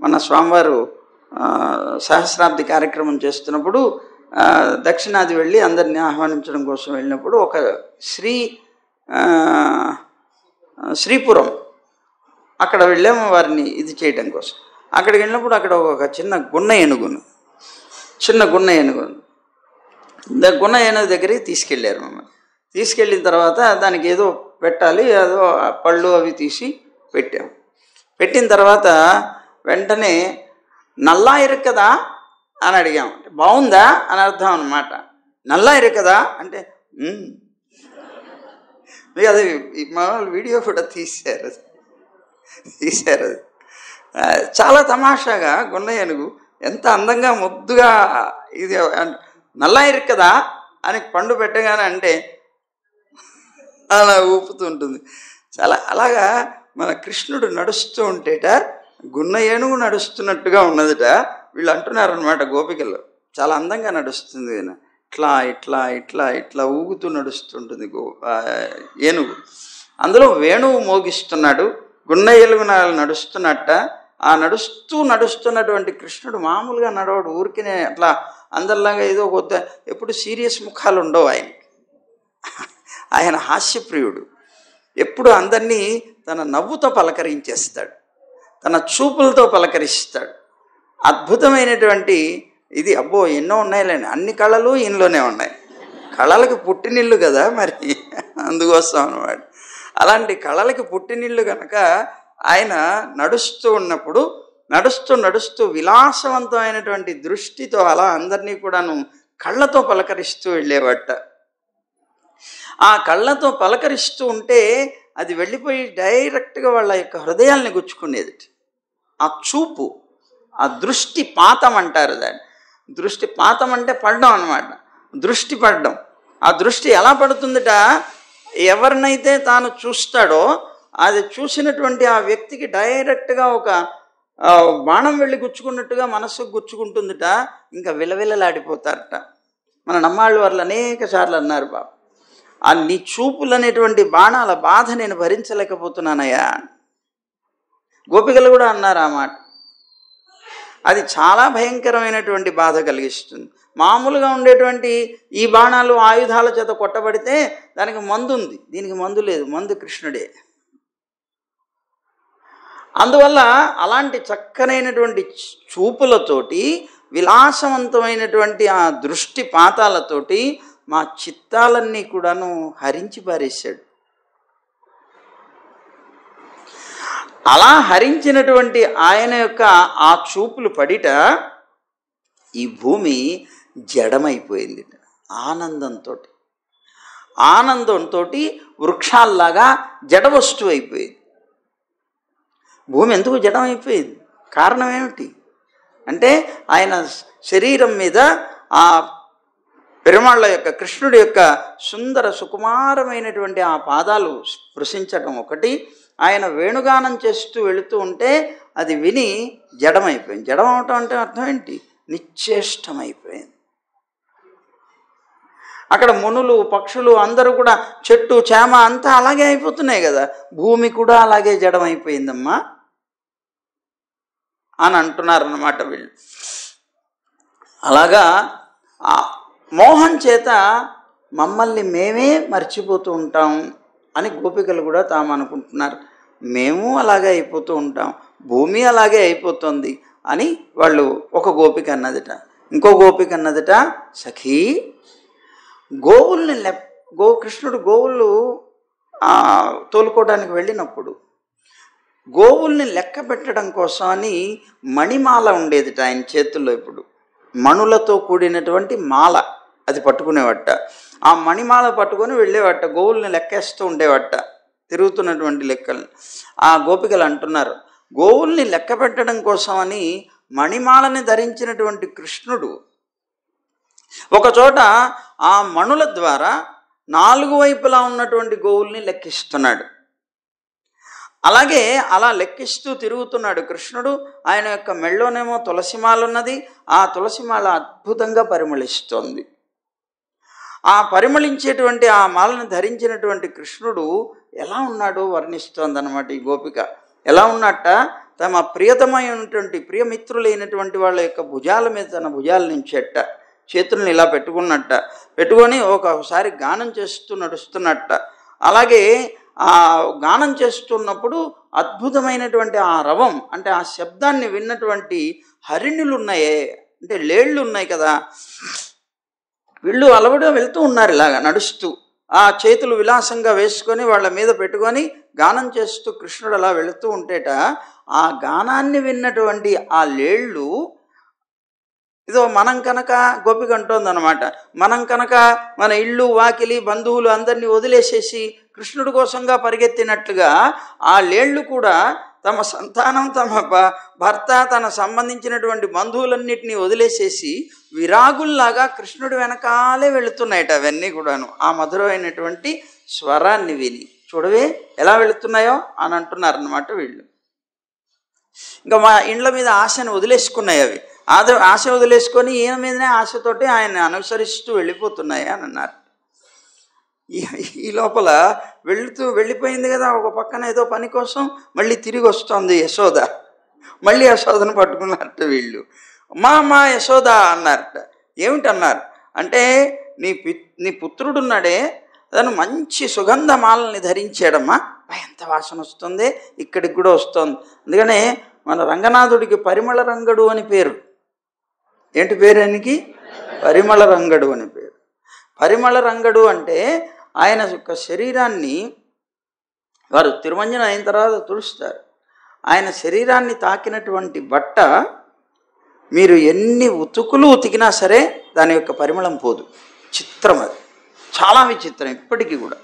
[SPEAKER 1] మన స్వామివారు సహస్రాబ్ది కార్యక్రమం చేస్తున్నప్పుడు దక్షిణాది వెళ్ళి అందరినీ ఆహ్వానించడం కోసం వెళ్ళినప్పుడు ఒక శ్రీపురం అక్కడ వెళ్ళాము వారిని ఇది చేయడం కోసం. అక్కడికి వెళ్ళినప్పుడు అక్కడ ఒక చిన్న గున్న ఏనుగును గున్న ఏనుగు దగ్గరికి తీసుకెళ్ళారు మమ్మల్ని. తీసుకెళ్ళిన తర్వాత దానికి ఏదో పెట్టాలి, ఏదో పళ్ళు అవి తీసి పెట్టాము. పెట్టిన తర్వాత వెంటనే నల్లా ఇరుక్కదా అని అడిగాము. అంటే బాగుందా అని అర్థం అన్నమాట. నల్లా ఇరుక్కదా అంటే అది మా వీడియో కూడా తీశారు. అది చాలా తమాషాగా గున్న ఏనుగు ఎంత అందంగా ముద్దుగా ఇది నల్లా ఇరుక్కదా అని పండు పెట్టగానే అంటే అలా ఊపుతూ ఉంటుంది. చాలా అలాగా మన కృష్ణుడు నడుస్తూ ఉంటేట గున్న ఏనుగు నడుస్తున్నట్టుగా ఉన్నదిట. వీళ్ళు అంటున్నారనమాట గోపికలు, చాలా అందంగా నడుస్తుంది, ఇట్లా ఇట్లా ఇట్లా ఇట్లా ఊగుతూ నడుస్తుంటుంది ఏనుగు. అందులో వేణువు మోగిస్తున్నాడు, గున్న ఏనుగు నడుస్తున్నట్ట. ఆ నడుస్తున్నటువంటి కృష్ణుడు మామూలుగా నడవడు, ఊరికినే అట్లా అందరిలాగా ఏదో కొత్త, ఎప్పుడు సీరియస్ ముఖాలు ఉండవు ఆయన హాస్యప్రియుడు. ఎప్పుడు అందరినీ తన నవ్వుతో పలకరించేస్తాడు, తన చూపులతో పలకరిస్తాడు. అద్భుతమైనటువంటి ఇది. అబ్బో ఎన్నో ఉన్నాయిలేండి, అన్ని కళలు ఈయనలోనే ఉన్నాయి. కళలకి పుట్టినిల్లు కదా మరి, అందుకోసం అన్నమాట. అలాంటి కళలకి పుట్టినిల్లు కనుక ఆయన నడుస్తూ ఉన్నప్పుడు నడుస్తూ విలాసవంతమైనటువంటి దృష్టితో అలా అందరినీ కూడాను కళ్ళతో పలకరిస్తూ వెళ్ళేవాట. ఆ కళ్ళతో పలకరిస్తూ ఉంటే అది వెళ్ళిపోయి డైరెక్ట్గా వాళ్ళ యొక్క హృదయాల్ని గుచ్చుకునేది. ఆ చూపు, ఆ దృష్టి పాతం అంటారు దాన్ని. దృష్టి పాతం అంటే పడడం అన్నమాట, దృష్టి పడడం. ఆ దృష్టి ఎలా పడుతుందట, ఎవరినైతే తాను చూస్తాడో అది చూసినటువంటి ఆ వ్యక్తికి డైరెక్ట్గా ఒక బాణం వెళ్ళి గుచ్చుకున్నట్టుగా మనస్సుకు గుచ్చుకుంటుందిట. ఇంకా విలవిలలాడిపోతారట. మన నమ్మాళ్ళు వాళ్ళు అనేక సార్లు అన్నారు, బాబు ఆ నీ చూపులు అనేటువంటి బాణాల బాధ నేను భరించలేకపోతున్నానయ్యా. గోపికలు కూడా అన్నారు ఆ మాట. అది చాలా భయంకరమైనటువంటి బాధ కలిగిస్తుంది. మామూలుగా ఉండేటువంటి ఈ బాణాలు ఆయుధాల చేత కొట్టబడితే దానికి మందు ఉంది, దీనికి మందు లేదు, మందు కృష్ణుడే. అందువల్ల అలాంటి చక్కనైనటువంటి చూపులతోటి, విలాసవంతమైనటువంటి ఆ దృష్టి పాతాలతోటి మా చిత్తాలన్నీ కూడాను హరించి పారేశాడు. అలా హరించినటువంటి ఆయన యొక్క ఆ చూపులు పడిట ఈ భూమి జడమైపోయింది. ఆనందంతో వృక్షాల్లాగా జడ వస్తువు అయిపోయింది. భూమి ఎందుకు జడమైపోయింది? కారణం ఏమిటి అంటే ఆయన శరీరం మీద ఆ పెరుమాళ్ళ యొక్క కృష్ణుడి యొక్క సుందర సుకుమారమైనటువంటి ఆ పాదాలు స్పృశించడం ఒకటి, ఆయన వేణుగానం చేస్తూ వెళుతూ ఉంటే అది విని జడమైపోయింది. జడం అవటం అంటే అర్థం ఏంటి? నిశ్చేష్టమైపోయింది. అక్కడ మునులు పక్షులు అందరూ కూడా చెట్టు చేమ అంతా అలాగే అయిపోతున్నాయి కదా, భూమి కూడా అలాగే జడమైపోయిందమ్మా అని అంటున్నారన్నమాట వీళ్ళు. అలాగా మోహం చేత మమ్మల్ని మేమే మర్చిపోతూ ఉంటాం అని గోపికలు కూడా తాము అనుకుంటున్నారు. మేము అలాగే అయిపోతూ ఉంటాం, భూమి అలాగే అయిపోతుంది అని వాళ్ళు ఒక గోపిక అన్నదిట. ఇంకో గోపిక అన్నదిట, సఖీ గోవుల్ని కృష్ణుడు గోవులు తోలుకోవడానికి వెళ్ళినప్పుడు గోవుల్ని లెక్క పెట్టడం కోసం అని మణిమాల ఉండేదిట ఆయన చేతుల్లో. ఇప్పుడు మణులతో కూడినటువంటి మాల అది పట్టుకునేవట. ఆ మణిమాల పట్టుకొని వెళ్ళేవట, గోవుల్ని లెక్కేస్తూ ఉండేవట తిరుగుతున్నటువంటి లెక్కల్ని. ఆ గోపికలు అంటున్నారు, గోవుల్ని లెక్క పెట్టడం కోసమని మణిమాలని ధరించినటువంటి కృష్ణుడు ఒకచోట ఆ మణుల ద్వారా 4 వైపులా ఉన్నటువంటి గోవుల్ని లెక్కిస్తున్నాడు. అలాగే అలా లెక్కిస్తూ తిరుగుతున్నాడు కృష్ణుడు. ఆయన యొక్క మెళ్ళోనేమో తులసిమాల ఉన్నది. ఆ తులసిమాల అద్భుతంగా పరిమళిస్తోంది. ఆ పరిమళించేటువంటి ఆ మాలను ధరించినటువంటి కృష్ణుడు ఎలా ఉన్నాడో వర్ణిస్తోంది అన్నమాట ఈ గోపిక. ఎలా ఉన్నట్ట, తమ ప్రియతమైనటువంటి ప్రియమిత్రులైనటువంటి వాళ్ళ యొక్క భుజాల మీద తన భుజాల నుంచేట చేతులను ఇలా పెట్టుకొని ఒకసారి గానం చేస్తూ నడుస్తున్నట్ట. అలాగే ఆ గానం చేస్తున్నప్పుడు అద్భుతమైనటువంటి ఆ రవం అంటే ఆ శబ్దాన్ని విన్నటువంటి హరిణులు ఉన్నాయే, అంటే లేళ్ళు ఉన్నాయి కదా, వీళ్ళు అలవడిగా వెళ్తూ ఉన్నారు ఇలాగా నడుస్తూ, ఆ చేతులు విలాసంగా వేసుకొని వాళ్ళ మీద పెట్టుకొని గానం చేస్తూ కృష్ణుడు అలా వెళుతూ ఉంటేట ఆ గానాన్ని విన్నటువంటి ఆ లేళ్ళు ఇదో మనం కనుక గోపిక అంటోందనమాట, మనం కనుక మన ఇళ్ళు వాకిలి బంధువులు అందరినీ వదిలేసేసి కృష్ణుడి కోసంగా పరిగెత్తినట్లుగా ఆ లేళ్ళు కూడా తమ సంతానం, తమ భర్త, తన సంబంధించినటువంటి బంధువులన్నిటినీ వదిలేసేసి విరాగుల్లాగా కృష్ణుడి వెనకాలే వెళుతున్నాయట. అవన్నీ కూడాను ఆ మధురమైనటువంటి స్వరాన్ని విని చూడవే ఎలా వెళుతున్నాయో అని అంటున్నారన్నమాట వీళ్ళు. ఇంకా మా ఇండ్ల మీద ఆశను వదిలేసుకున్నాయి అవి, ఆశ వదిలేసుకొని ఈయన మీదనే ఆశతోటి ఆయన అనుసరిస్తూ వెళ్ళిపోతున్నాయి అని అన్నారు. ఈ లోపల వెళ్ళిపోయింది కదా, ఒక పక్కన ఏదో పని కోసం మళ్ళీ తిరిగి వస్తుంది యశోద. మళ్ళీ యశోదను పట్టుకున్నట్టు వీళ్ళు. మా యశోద అన్నారట. ఏమిటన్నారు అంటే, నీ పుత్రుడున్నాడే తను మంచి సుగంధమాలని ధరించాడమ్మా, ఎంత వాసన వస్తుంది, ఇక్కడికి కూడా వస్తుంది. అందుకనే మన రంగనాథుడికి పరిమళ రంగడు అని పేరు. ఏంటి పేరు ఆయనకి? పరిమళ రంగడు అని పేరు. పరిమళ రంగడు అంటే ఆయన యొక్క శరీరాన్ని వారు తిరుమంజనం అయిన తర్వాత తుడుస్తారు. ఆయన శరీరాన్ని తాకినటువంటి బట్ట మీరు ఎన్ని ఉతుకులు ఉతికినా సరే దాని యొక్క పరిమళం పోదు. చిత్రం, అది చాలా విచిత్రం. ఇప్పటికీ కూడా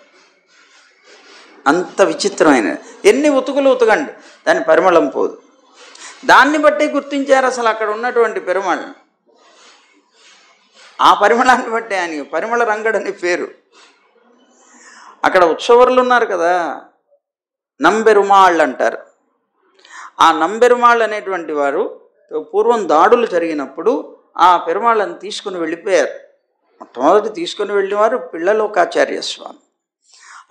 [SPEAKER 1] అంత విచిత్రమైన, ఎన్ని ఉతుకులు ఉతకండి దాని పరిమళం పోదు. దాన్ని బట్టే గుర్తించారు అసలు అక్కడ ఉన్నటువంటి పెరుమాళ్ళని. ఆ పరిమళాన్ని బట్టే ఆయనకి పరిమళ రంగడు అని పేరు. అక్కడ ఉత్సవరులు ఉన్నారు కదా, నంబెరుమాళ్ళు అంటారు. ఆ నంబెరుమాళ్ళు అనేటువంటి వారు పూర్వం దాడులు జరిగినప్పుడు ఆ పెరుమాళ్ళని తీసుకుని వెళ్ళిపోయారు. మొట్టమొదటి తీసుకుని వెళ్ళేవారు పిళ్ళలోకాచార్య స్వామి.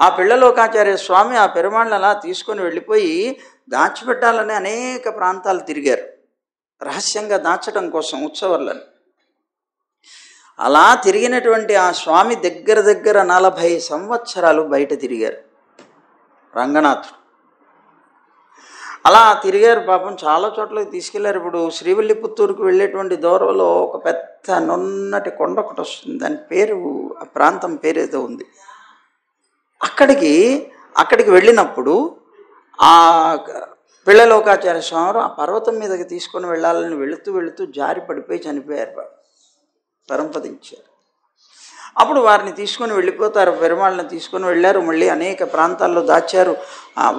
[SPEAKER 1] ఆ పిళ్ళలోకాచార్య స్వామి ఆ పెరుమాళ్ళని అలా తీసుకొని వెళ్ళిపోయి దాచిపెట్టాలని అనేక ప్రాంతాలు తిరిగారు, రహస్యంగా దాచడం కోసం ఉత్సవర్లను. అలా తిరిగినటువంటి ఆ స్వామి దగ్గర 40 సంవత్సరాలు బయట తిరిగారు రంగనాథుడు. అలా తిరిగారు పాపం, చాలా చోట్లకి తీసుకెళ్లారు. ఇప్పుడు శ్రీవిల్లిపుత్తూరుకు వెళ్ళేటువంటి దూరంలో ఒక పెద్ద నున్నటి కొండ ఒకటి వస్తుంది, దాని పేరు, ఆ ప్రాంతం పేరేదో ఉంది. అక్కడికి వెళ్ళినప్పుడు పిళ్ళలోకాచార్య స్వామి ఆ పర్వతం మీదకి తీసుకొని వెళ్ళాలని వెళుతూ వెళుతూ జారి పడిపోయి చనిపోయారు, పరంపదించారు. అప్పుడు వారిని తీసుకొని వెళ్ళిపోతారు, పెరుమాళ్ళని తీసుకొని వెళ్ళారు, మళ్ళీ అనేక ప్రాంతాల్లో దాచారు.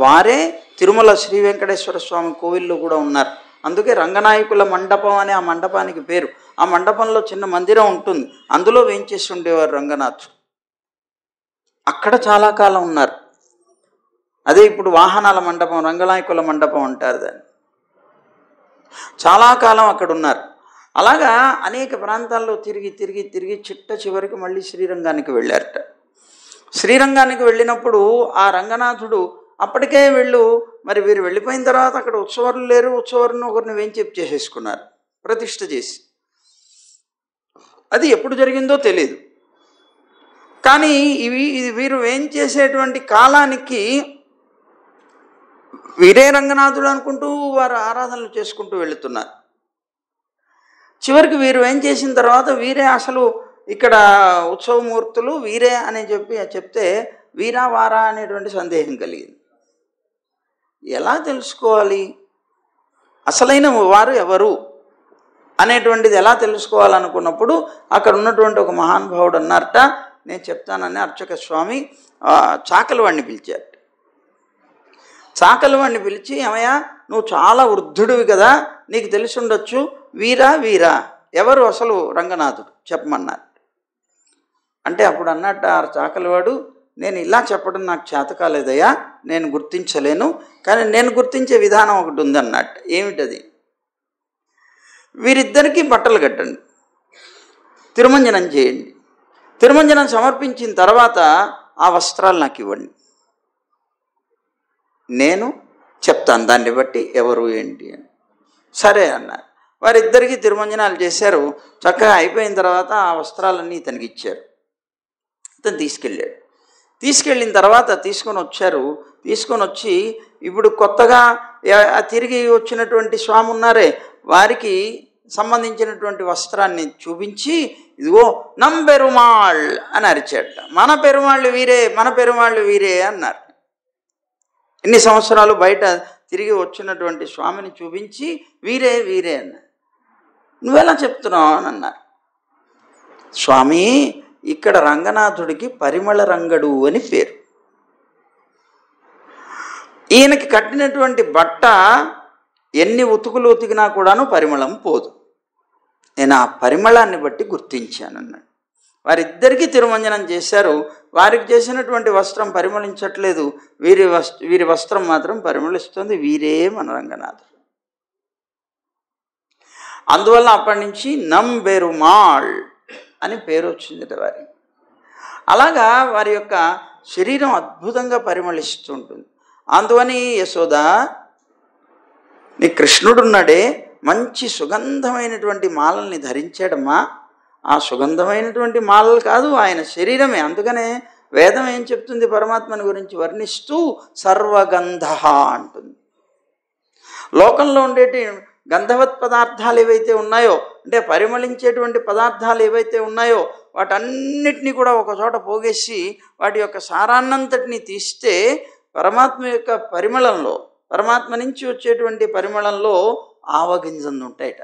[SPEAKER 1] వారే తిరుమల శ్రీ వెంకటేశ్వర స్వామి కోవిల్లో కూడా ఉన్నారు. అందుకే రంగనాయకుల మండపం అనే ఆ మండపానికి పేరు. ఆ మండపంలో చిన్న మందిరం ఉంటుంది, అందులో వేంచేసి ఉండేవారు రంగనాథ్. అక్కడ చాలా కాలం ఉన్నారు. అదే ఇప్పుడు వాహనాల మండపం, రంగనాయకుల మండపం అంటారు దాన్ని. చాలా కాలం అక్కడ ఉన్నారు. అలాగా అనేక ప్రాంతాల్లో తిరిగి తిరిగి తిరిగి చివరికి మళ్ళీ శ్రీరంగానికి వెళ్ళారట. శ్రీరంగానికి వెళ్ళినప్పుడు ఆ రంగనాథుడు అప్పటికే మరి వీరు వెళ్ళిపోయిన తర్వాత అక్కడ ఉత్సవాలు లేరు, ఉత్సవాలను ఒకరిని వేంచేపు చేసేసుకున్నారు, ప్రతిష్ఠ చేసి. అది ఎప్పుడు జరిగిందో తెలియదు. కానీ వీరు వేంచేసేటువంటి కాలానికి వీరే రంగనాథుడు అనుకుంటూ వారు ఆరాధనలు చేసుకుంటూ వెళుతున్నారు. చివరికి వీరు ఏం చేసిన తర్వాత వీరే అసలు ఇక్కడ ఉత్సవమూర్తులు వీరే అని చెప్తే వీరా వారా అనేటువంటి సందేహం కలిగింది. ఎలా తెలుసుకోవాలి అసలైన వారు ఎవరు అనేటువంటిది ఎలా తెలుసుకోవాలనుకున్నప్పుడు అక్కడ ఉన్నటువంటి ఒక మహానుభావుడు అన్నారట, నేను చెప్తానని అర్చక స్వామి చాకలివాడిని పిలిచారు. చాకలివాడిని పిలిచి, ఏమయ్యా నువ్వు చాలా వృద్ధుడివి కదా, నీకు తెలిసి ఉండొచ్చు, వీరా ఎవరు అసలు రంగనాథుడు చెప్పమన్నారు. అంటే అప్పుడు అన్నట్టు ఆ చాకలివాడు, నేను ఇలా చెప్పడం నాకు చేత కాలేదయ్యా, నేను గుర్తించలేను, కానీ నేను గుర్తించే విధానం ఒకటి ఉందన్నట్టు. ఏమిటది? వీరిద్దరికీ బట్టలు కట్టండి, తిరుమంజనం చేయండి, తిరుమంజనం సమర్పించిన తర్వాత ఆ వస్త్రాలు నాకు ఇవ్వండి, నేను చెప్తాను దాన్ని బట్టి ఎవరు ఏంటి అని. సరే అన్నారు. వారిద్దరికీ తిరుమంజనాలు చేశారు. చక్కగా అయిపోయిన తర్వాత ఆ వస్త్రాలన్నీ ఇతనికి ఇచ్చారు. ఇతను తీసుకెళ్ళిన తర్వాత తీసుకొని వచ్చి ఇప్పుడు కొత్తగా తిరిగి వచ్చినటువంటి స్వామి ఉన్నారే వారికి సంబంధించినటువంటి వస్త్రాన్ని చూపించి, ఇదిగో నంబెరుమాళ్ అని అరిచేట. మన పెరుమాళ్ళు వీరే అన్నారు. ఎన్ని సంవత్సరాలు బయట తిరిగి వచ్చినటువంటి స్వామిని చూపించి వీరే అన్నారు. నువ్వెలా చెప్తున్నావు అని అన్నారు. స్వామి, ఇక్కడ రంగనాథుడికి పరిమళ రంగడు అని పేరు. ఈయనకి కట్టినటువంటి బట్ట ఎన్ని ఉతుకులు ఉతికినా కూడాను పరిమళం పోదు. నేను ఆ పరిమళాన్ని బట్టి గుర్తించానన్నాడు. వారిద్దరికీ తిరుమంజనం చేశారు. వారికి చేసినటువంటి వస్త్రం పరిమళించట్లేదు, వీరి వస్త్రం మాత్రం పరిమళిస్తుంది. వీరే మన రంగనాథుడు. అందువల్ల అప్పటి నుంచి నంబెరుమాళ్ అని పేరు వచ్చింది వారికి. అలాగా వారి యొక్క శరీరం అద్భుతంగా పరిమళిస్తుంటుంది. అందువని యశోద, నీ కృష్ణుడున్నాడే మంచి సుగంధమైనటువంటి మాలల్ని ధరించాడమ్మా, ఆ సుగంధమైనటువంటి మాలలు కాదు ఆయన శరీరమే. అందుకనే వేదం ఏం చెప్తుంది పరమాత్మని గురించి వర్ణిస్తూ సర్వగంధ అంటుంది. లోకంలో ఉండేటి గంధవత్ పదార్థాలు ఏవైతే ఉన్నాయో, అంటే పరిమళించేటువంటి పదార్థాలు ఏవైతే ఉన్నాయో వాటన్నిటినీ కూడా ఒక చోట పోగేసి వాటి యొక్క సారాన్నంతటినీ తీస్తే పరమాత్మ యొక్క పరిమళంలో, పరమాత్మ నుంచి వచ్చేటువంటి పరిమళంలో ఆవగింజలు ఉంటాయట.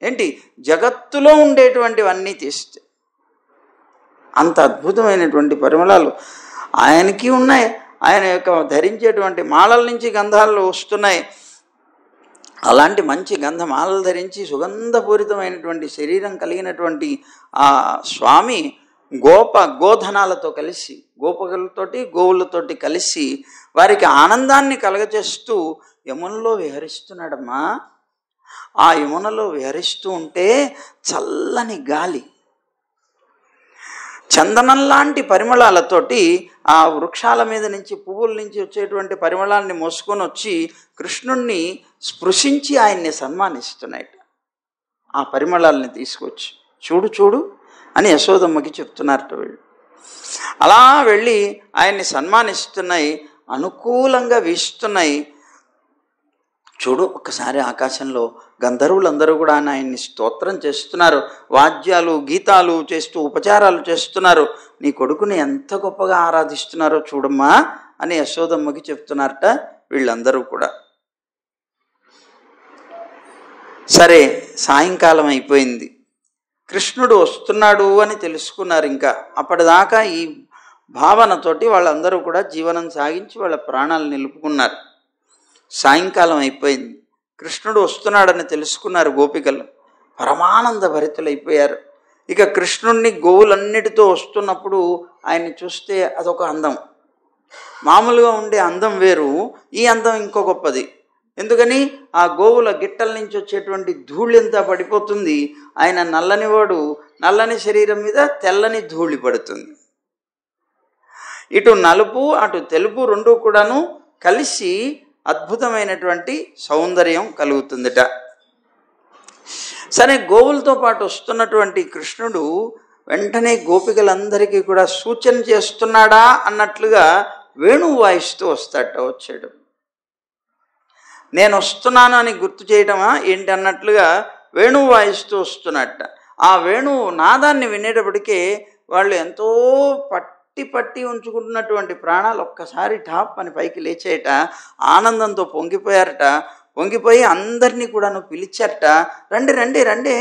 [SPEAKER 1] ఏంటి? జగత్తులో ఉండేటువంటివన్నీ తీస్తే అంత అద్భుతమైనటువంటి పరిమళాలు ఆయనకి ఉన్నాయి. ఆయన యొక్క ధరించేటువంటి మాలల నుంచి గంధాలు వస్తున్నాయి. అలాంటి మంచి గంధమాలలు ధరించి సుగంధపూరితమైనటువంటి శరీరం కలిగినటువంటి ఆ స్వామి గోధనాలతో కలిసి, గోపకులతోటి గోవులతోటి కలిసి వారికి ఆనందాన్ని కలగచేస్తూ యమునలో విహరిస్తున్నాడమ్మా. ఆ యమునలో విహరిస్తూ ఉంటే చల్లని గాలి, చందనం లాంటి పరిమళాలతోటి ఆ వృక్షాల మీద నుంచి, పువ్వుల నుంచి వచ్చేటువంటి పరిమళాన్ని మోసుకొని వచ్చి కృష్ణుణ్ణి స్పృశించి ఆయన్ని సన్మానిస్తున్నాయి. ఆ పరిమళాలని తీసుకొచ్చి చూడు అని యశోదమ్మకి చెప్తున్నారట వీళ్ళు. అలా వెళ్ళి ఆయన్ని సన్మానిస్తున్నాయి, అనుకూలంగా వీస్తున్నాయి. చూడు, ఒక్కసారి ఆకాశంలో గంధర్వులందరూ కూడా ఆయన్ని స్తోత్రం చేస్తున్నారు, వాద్యాలు గీతాలు చేస్తూ ఉపచారాలు చేస్తున్నారు. నీ కొడుకుని ఎంత గొప్పగా ఆరాధిస్తున్నారో చూడమ్మా అని యశోదమ్మకి చెప్తున్నారట. వీళ్ళందరూ కూడా. సరే, సాయంకాలం అయిపోయింది. కృష్ణుడు వస్తున్నాడు అని తెలుసుకున్నారు. ఇంకా అప్పటిదాకా ఈ భావనతోటి వాళ్ళందరూ కూడా జీవనం సాగించి వాళ్ళ ప్రాణాలు నిలుపుకున్నారు. సాయంకాలం అయిపోయింది. కృష్ణుడు వస్తున్నాడని తెలుసుకున్నారు గోపికలు. పరమానంద భరితులైపోయారు. ఇక కృష్ణుణ్ణి గోవులన్నిటితో వస్తున్నప్పుడు ఆయన్ని చూస్తే అదొక అందం. మామూలుగా ఉండే అందం వేరు, ఈ అందం ఇంకో గొప్పది. ఎందుకని ఆ గోవుల గిట్టల నుంచి వచ్చేటువంటి ధూళింతా పడిపోతుంది. ఆయన నల్లనివాడు, నల్లని శరీరం మీద తెల్లని ధూళి పడుతుంది. ఇటు నలుపు అటు తెలుపు రెండు కూడాను కలిసి అద్భుతమైనటువంటి సౌందర్యం కలుగుతుందిట. సరే, గోవులతో పాటు వస్తున్నటువంటి కృష్ణుడు వెంటనే గోపికలందరికీ కూడా సూచన చేస్తున్నాడా అన్నట్లుగా వేణువు వాయిస్తూ వచ్చాడు. నేను వస్తున్నాను అని గుర్తు చేయటమా ఏంటి అన్నట్లుగా వేణువు వాయిస్తూ వస్తున్నట్ట. ఆ వేణువు నాదాన్ని వినేటప్పటికే వాళ్ళు ఎంతో పట్టి ఉంచుకుంటున్నటువంటి ప్రాణాలు ఒక్కసారి టాప్ అని పైకి లేచేయట. ఆనందంతో పొంగిపోయారట. పొంగిపోయి అందరినీ కూడాను పిలిచారట. రండి రండి రండి,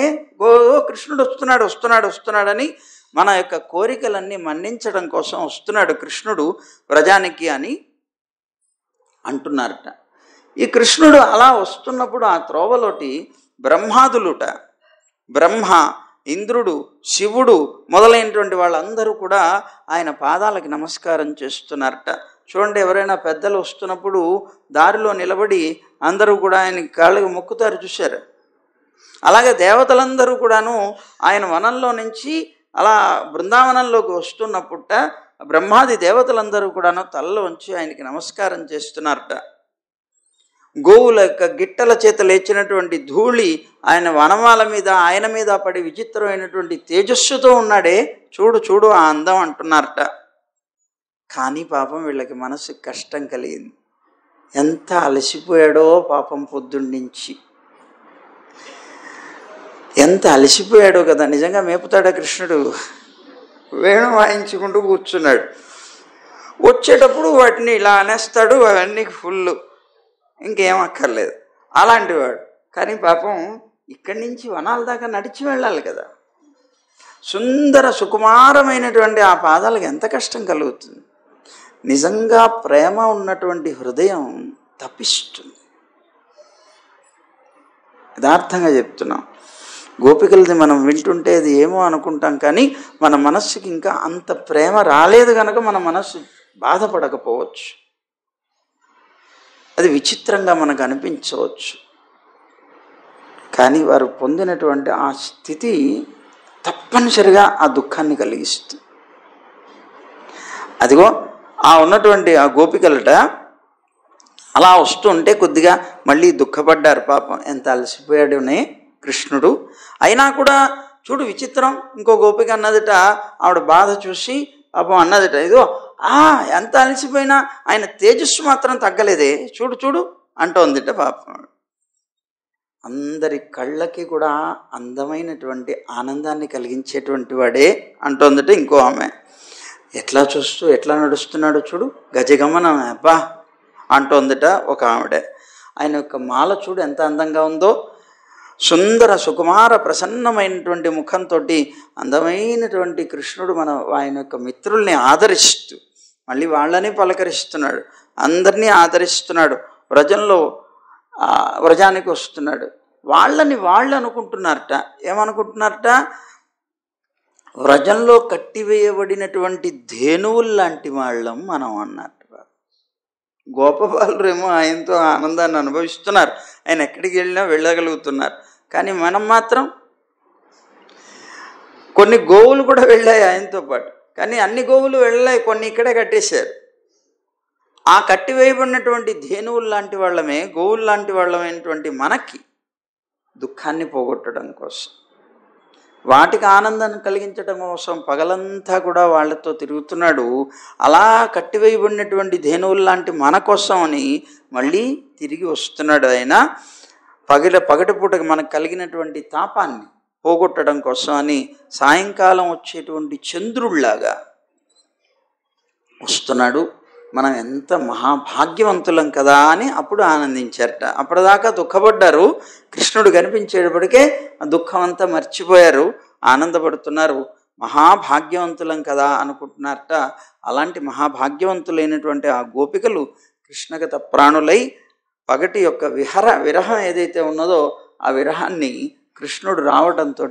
[SPEAKER 1] కృష్ణుడు వస్తున్నాడని మన యొక్క కోరికలన్నీ మన్నించడం కోసం వస్తున్నాడు కృష్ణుడు వ్రజానికి అని అంటున్నారట. ఈ కృష్ణుడు అలా వస్తున్నప్పుడు ఆ త్రోవలోటి బ్రహ్మాదులుట, బ్రహ్మ, ఇంద్రుడు, శివుడు మొదలైనటువంటి వాళ్ళందరూ కూడా ఆయన పాదాలకి నమస్కారం చేస్తున్నారట. చూడండి, ఎవరైనా పెద్దలు వస్తున్నప్పుడు దారిలో నిలబడి అందరూ కూడా ఆయన కాళ్ళకి మొక్కుతారు, చూశారు. అలాగే దేవతలందరూ కూడాను ఆయన వనంలో నుంచి అలా బృందావనంలోకి వస్తున్నప్పుట బ్రహ్మాది దేవతలందరూ కూడాను తలలో ఉంచి ఆయనకి నమస్కారం చేస్తున్నారట. గోవుల యొక్క గిట్టల చేత లేచినటువంటి ధూళి ఆయన వనమాల మీద ఆయన మీద పడి విచిత్రమైనటువంటి తేజస్సుతో ఉన్నాడే, చూడు ఆ అందం అంటున్నారట. కానీ పాపం వీళ్ళకి మనసు కష్టం కలిగింది. ఎంత అలసిపోయాడో పాపం, పొద్దున్నుంచి ఎంత అలసిపోయాడో కదా. నిజంగా మేపుతాడా కృష్ణుడు? వేణు వాయించుకుంటూ కూర్చున్నాడు. వచ్చేటప్పుడు వాటిని ఇలా అనేస్తాడు, అవన్నీ ఫుల్, ఇంకేం అక్కర్లేదు అలాంటి వాడు. కానీ పాపం ఇక్కడి నుంచి వనాల దాకా నడిచి వెళ్ళాలి కదా. సుందర సుకుమారమైనటువంటి ఆ పాదాలకు ఎంత కష్టం కలుగుతుంది. నిజంగా ప్రేమ ఉన్నటువంటి హృదయం తపిస్తుంది. యథార్థంగా చెప్తున్నాం. గోపికలది మనం వింటుంటే అది ఏమో అనుకుంటాం, కానీ మన మనస్సుకి ఇంకా అంత ప్రేమ రాలేదు కనుక మన మనస్సు బాధపడకపోవచ్చు. అది విచిత్రంగా మనకు అనిపించవచ్చు. కానీ వారు పొందినటువంటి ఆ స్థితి తప్పనిసరిగా ఆ దుఃఖాన్ని కలిగిస్తుంది. అదిగో ఆ ఉన్నటువంటి ఆ గోపికలట అలా వస్తుంటే కొద్దిగా మళ్ళీ దుఃఖపడ్డారు. పాపం ఎంత అలసిపోయాడునే కృష్ణుడు. అయినా కూడా చూడు విచిత్రం, ఇంకో గోపిక అన్నదిట, ఆవిడ బాధ చూసి పాపం అన్నదిట, ఇదో ఎంత అలసిపోయినా ఆయన తేజస్సు మాత్రం తగ్గలేదే, చూడు అంటోందిట. పాపం అందరి కళ్ళకి కూడా అందమైనటువంటి ఆనందాన్ని కలిగించేటువంటి వాడే అంటోందిట ఇంకో ఆమె. ఎట్లా చూస్తూ ఎట్లా నడుస్తున్నాడు చూడు, గజగమనం అబ్బా అంటోందిట ఒక ఆవిడ. ఆయన యొక్క మాల చూడు ఎంత అందంగా ఉందో, సుందర సుకుమార ప్రసన్నమైనటువంటి ముఖంతో అందమైనటువంటి కృష్ణుడు ఆయన యొక్క మిత్రుల్ని ఆదరిస్తూ మళ్ళీ వాళ్ళని పలకరిస్తున్నాడు, అందరినీ ఆదరిస్తున్నాడు. వ్రజానికి వస్తున్నాడు. వాళ్ళని వాళ్ళు అనుకుంటున్నారట, ఏమనుకుంటున్నారట, వ్రజంలో కట్టివేయబడినటువంటి ధేనువుల్లాంటి వాళ్ళం మనం అన్నట్టు. గోపబాలురేమో ఆయనతో ఆనందాన్ని అనుభవిస్తున్నారు, ఆయన ఎక్కడికి వెళ్ళినా వెళ్ళగలుగుతున్నారు. కానీ మనం మాత్రం, కొన్ని గోవులు కూడా వెళ్ళాయి ఆయనతో పాటు, కానీ అన్ని గోవులు వెళ్ళాయి, కొన్ని ఇక్కడే కట్టేశారు. ఆ కట్టివేయబడినటువంటి ధేనువులు లాంటి వాళ్ళమే, గోవులు లాంటి వాళ్ళమైనటువంటి మనకి దుఃఖాన్ని పోగొట్టడం కోసం, వాటికి ఆనందాన్ని కలిగించడం కోసం పగలంతా కూడా వాళ్ళతో తిరుగుతున్నాడు. అలా కట్టివేయబడినటువంటి ధేనువులు లాంటి మన కోసం అని మళ్ళీ తిరిగి వస్తున్నాడు. ఆయన పగటిపూటకి మనకు కలిగినటువంటి తాపాన్ని పోగొట్టడం కోసం అని సాయంకాలం వచ్చేటువంటి చంద్రుళ్లాగా వస్తున్నాడు. మనం ఎంత మహాభాగ్యవంతులం కదా అని అప్పుడు ఆనందించారట. అప్పటిదాకా దుఃఖపడ్డారు, కృష్ణుడు కనిపించేటప్పటికే ఆ దుఃఖం అంతా మర్చిపోయారు, ఆనందపడుతున్నారు. మహాభాగ్యవంతులం కదా అనుకుంటున్నారట. అలాంటి మహాభాగ్యవంతులైనటువంటి ఆ గోపికలు కృష్ణగత ప్రాణులై పగటి యొక్క విరహం ఏదైతే ఉన్నదో ఆ విరహాన్ని కృష్ణుడు రావడంతో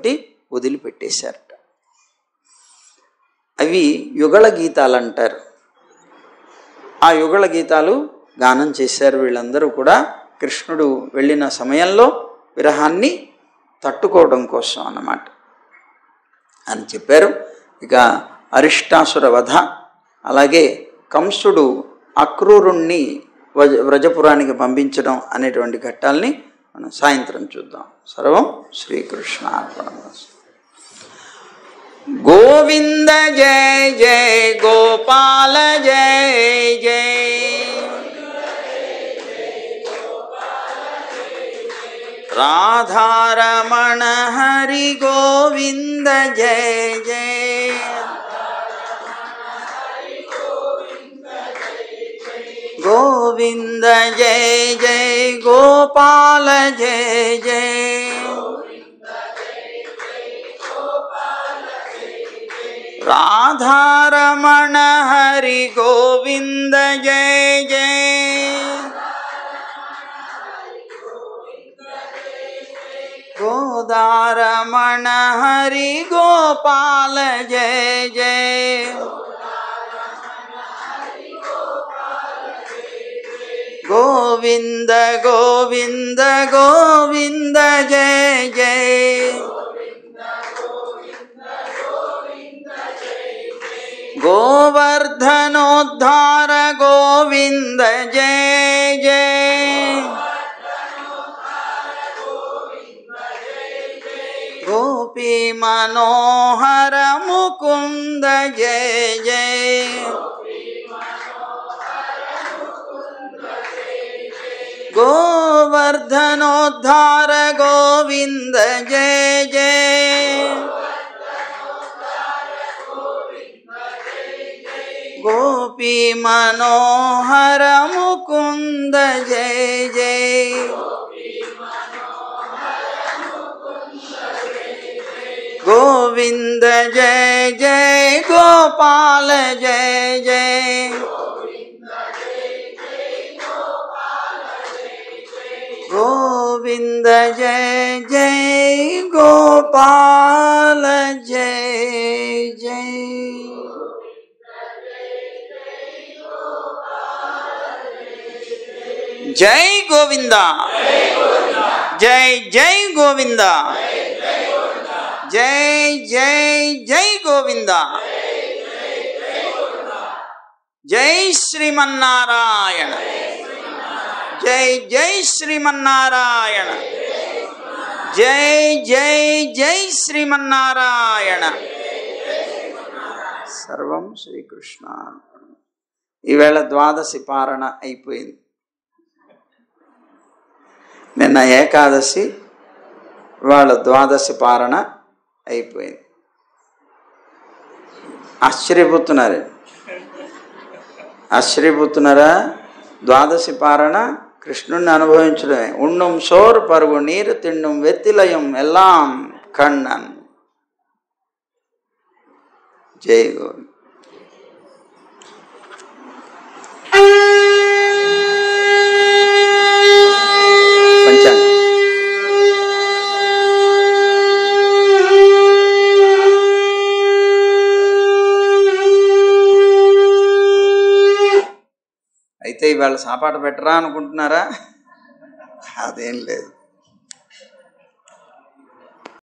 [SPEAKER 1] వదిలిపెట్టేశారట. అవి యుగళ గీతాలు అంటారు. ఆ యుగళ గీతాలు గానం చేశారు వీళ్ళందరూ కూడా కృష్ణుడు వెళ్ళిన సమయంలో విరహాన్ని తట్టుకోవడం కోసం అన్నమాట అని చెప్పారు. ఇక అరిష్టాసుర వధ, అలాగే కంసుడు అక్రూరుణ్ణి వ్రజపురానికి పంపించడం అనేటువంటి ఘట్టాలని మనం సాయంత్రం చూద్దాం. సర్వం శ్రీకృష్ణార్పణమస్తు. గోవింద జయ జయ గోపాల జయ జయ, రాధారమణ హరి గోవింద జయ జయ, గోవింద జయ జయ గోపాల జయ జయ, రాధారమణ హరి గోవింద జయ జయ, గోదారమణ హరి గోపాల జయ జయ, గోవింద గోవింద గోవింద జయ జయ, గోవర్ధనోద్ధార గోవింద జయ జయ, గోపీ మనోహర ముకుంద జయ జయ, గోవర్ధనోద్ధార గోవింద జయ జయ, గోపీ మనోహర ముకుంద జయ జయ, గోవింద జయ జయ గోపాల జయ జయ, గోవింద జయ జయ గోపాల జయ జయ. జై గోవింద, జై జై గోవింద, జై జై జై గోవింద, జై శ్రీమన్నారాయణ, జై జై శ్రీమన్నారాయణ, జై జై జై శ్రీమన్నారాయణ. సర్వం శ్రీకృష్ణ. ఈవేళ ద్వాదశి పారణ అయిపోయింది. నిన్న ఏకాదశి, వాళ్ళ ద్వాదశి పారణ అయిపోయింది. ఆశ్చర్యపోతున్నారా? ద్వాదశి పారణ కృష్ణుణ్ణి అనుభవించడమే. ఉండం సోర్ పరుగు నీరు తిండం వెత్తిలయం ఎల్లాం కണ്ണన్. జై గోవింద. పంచాంగం అయితే ఇవాళ సాపాట పెట్టరా అనుకుంటున్నారా? అదేం లేదు.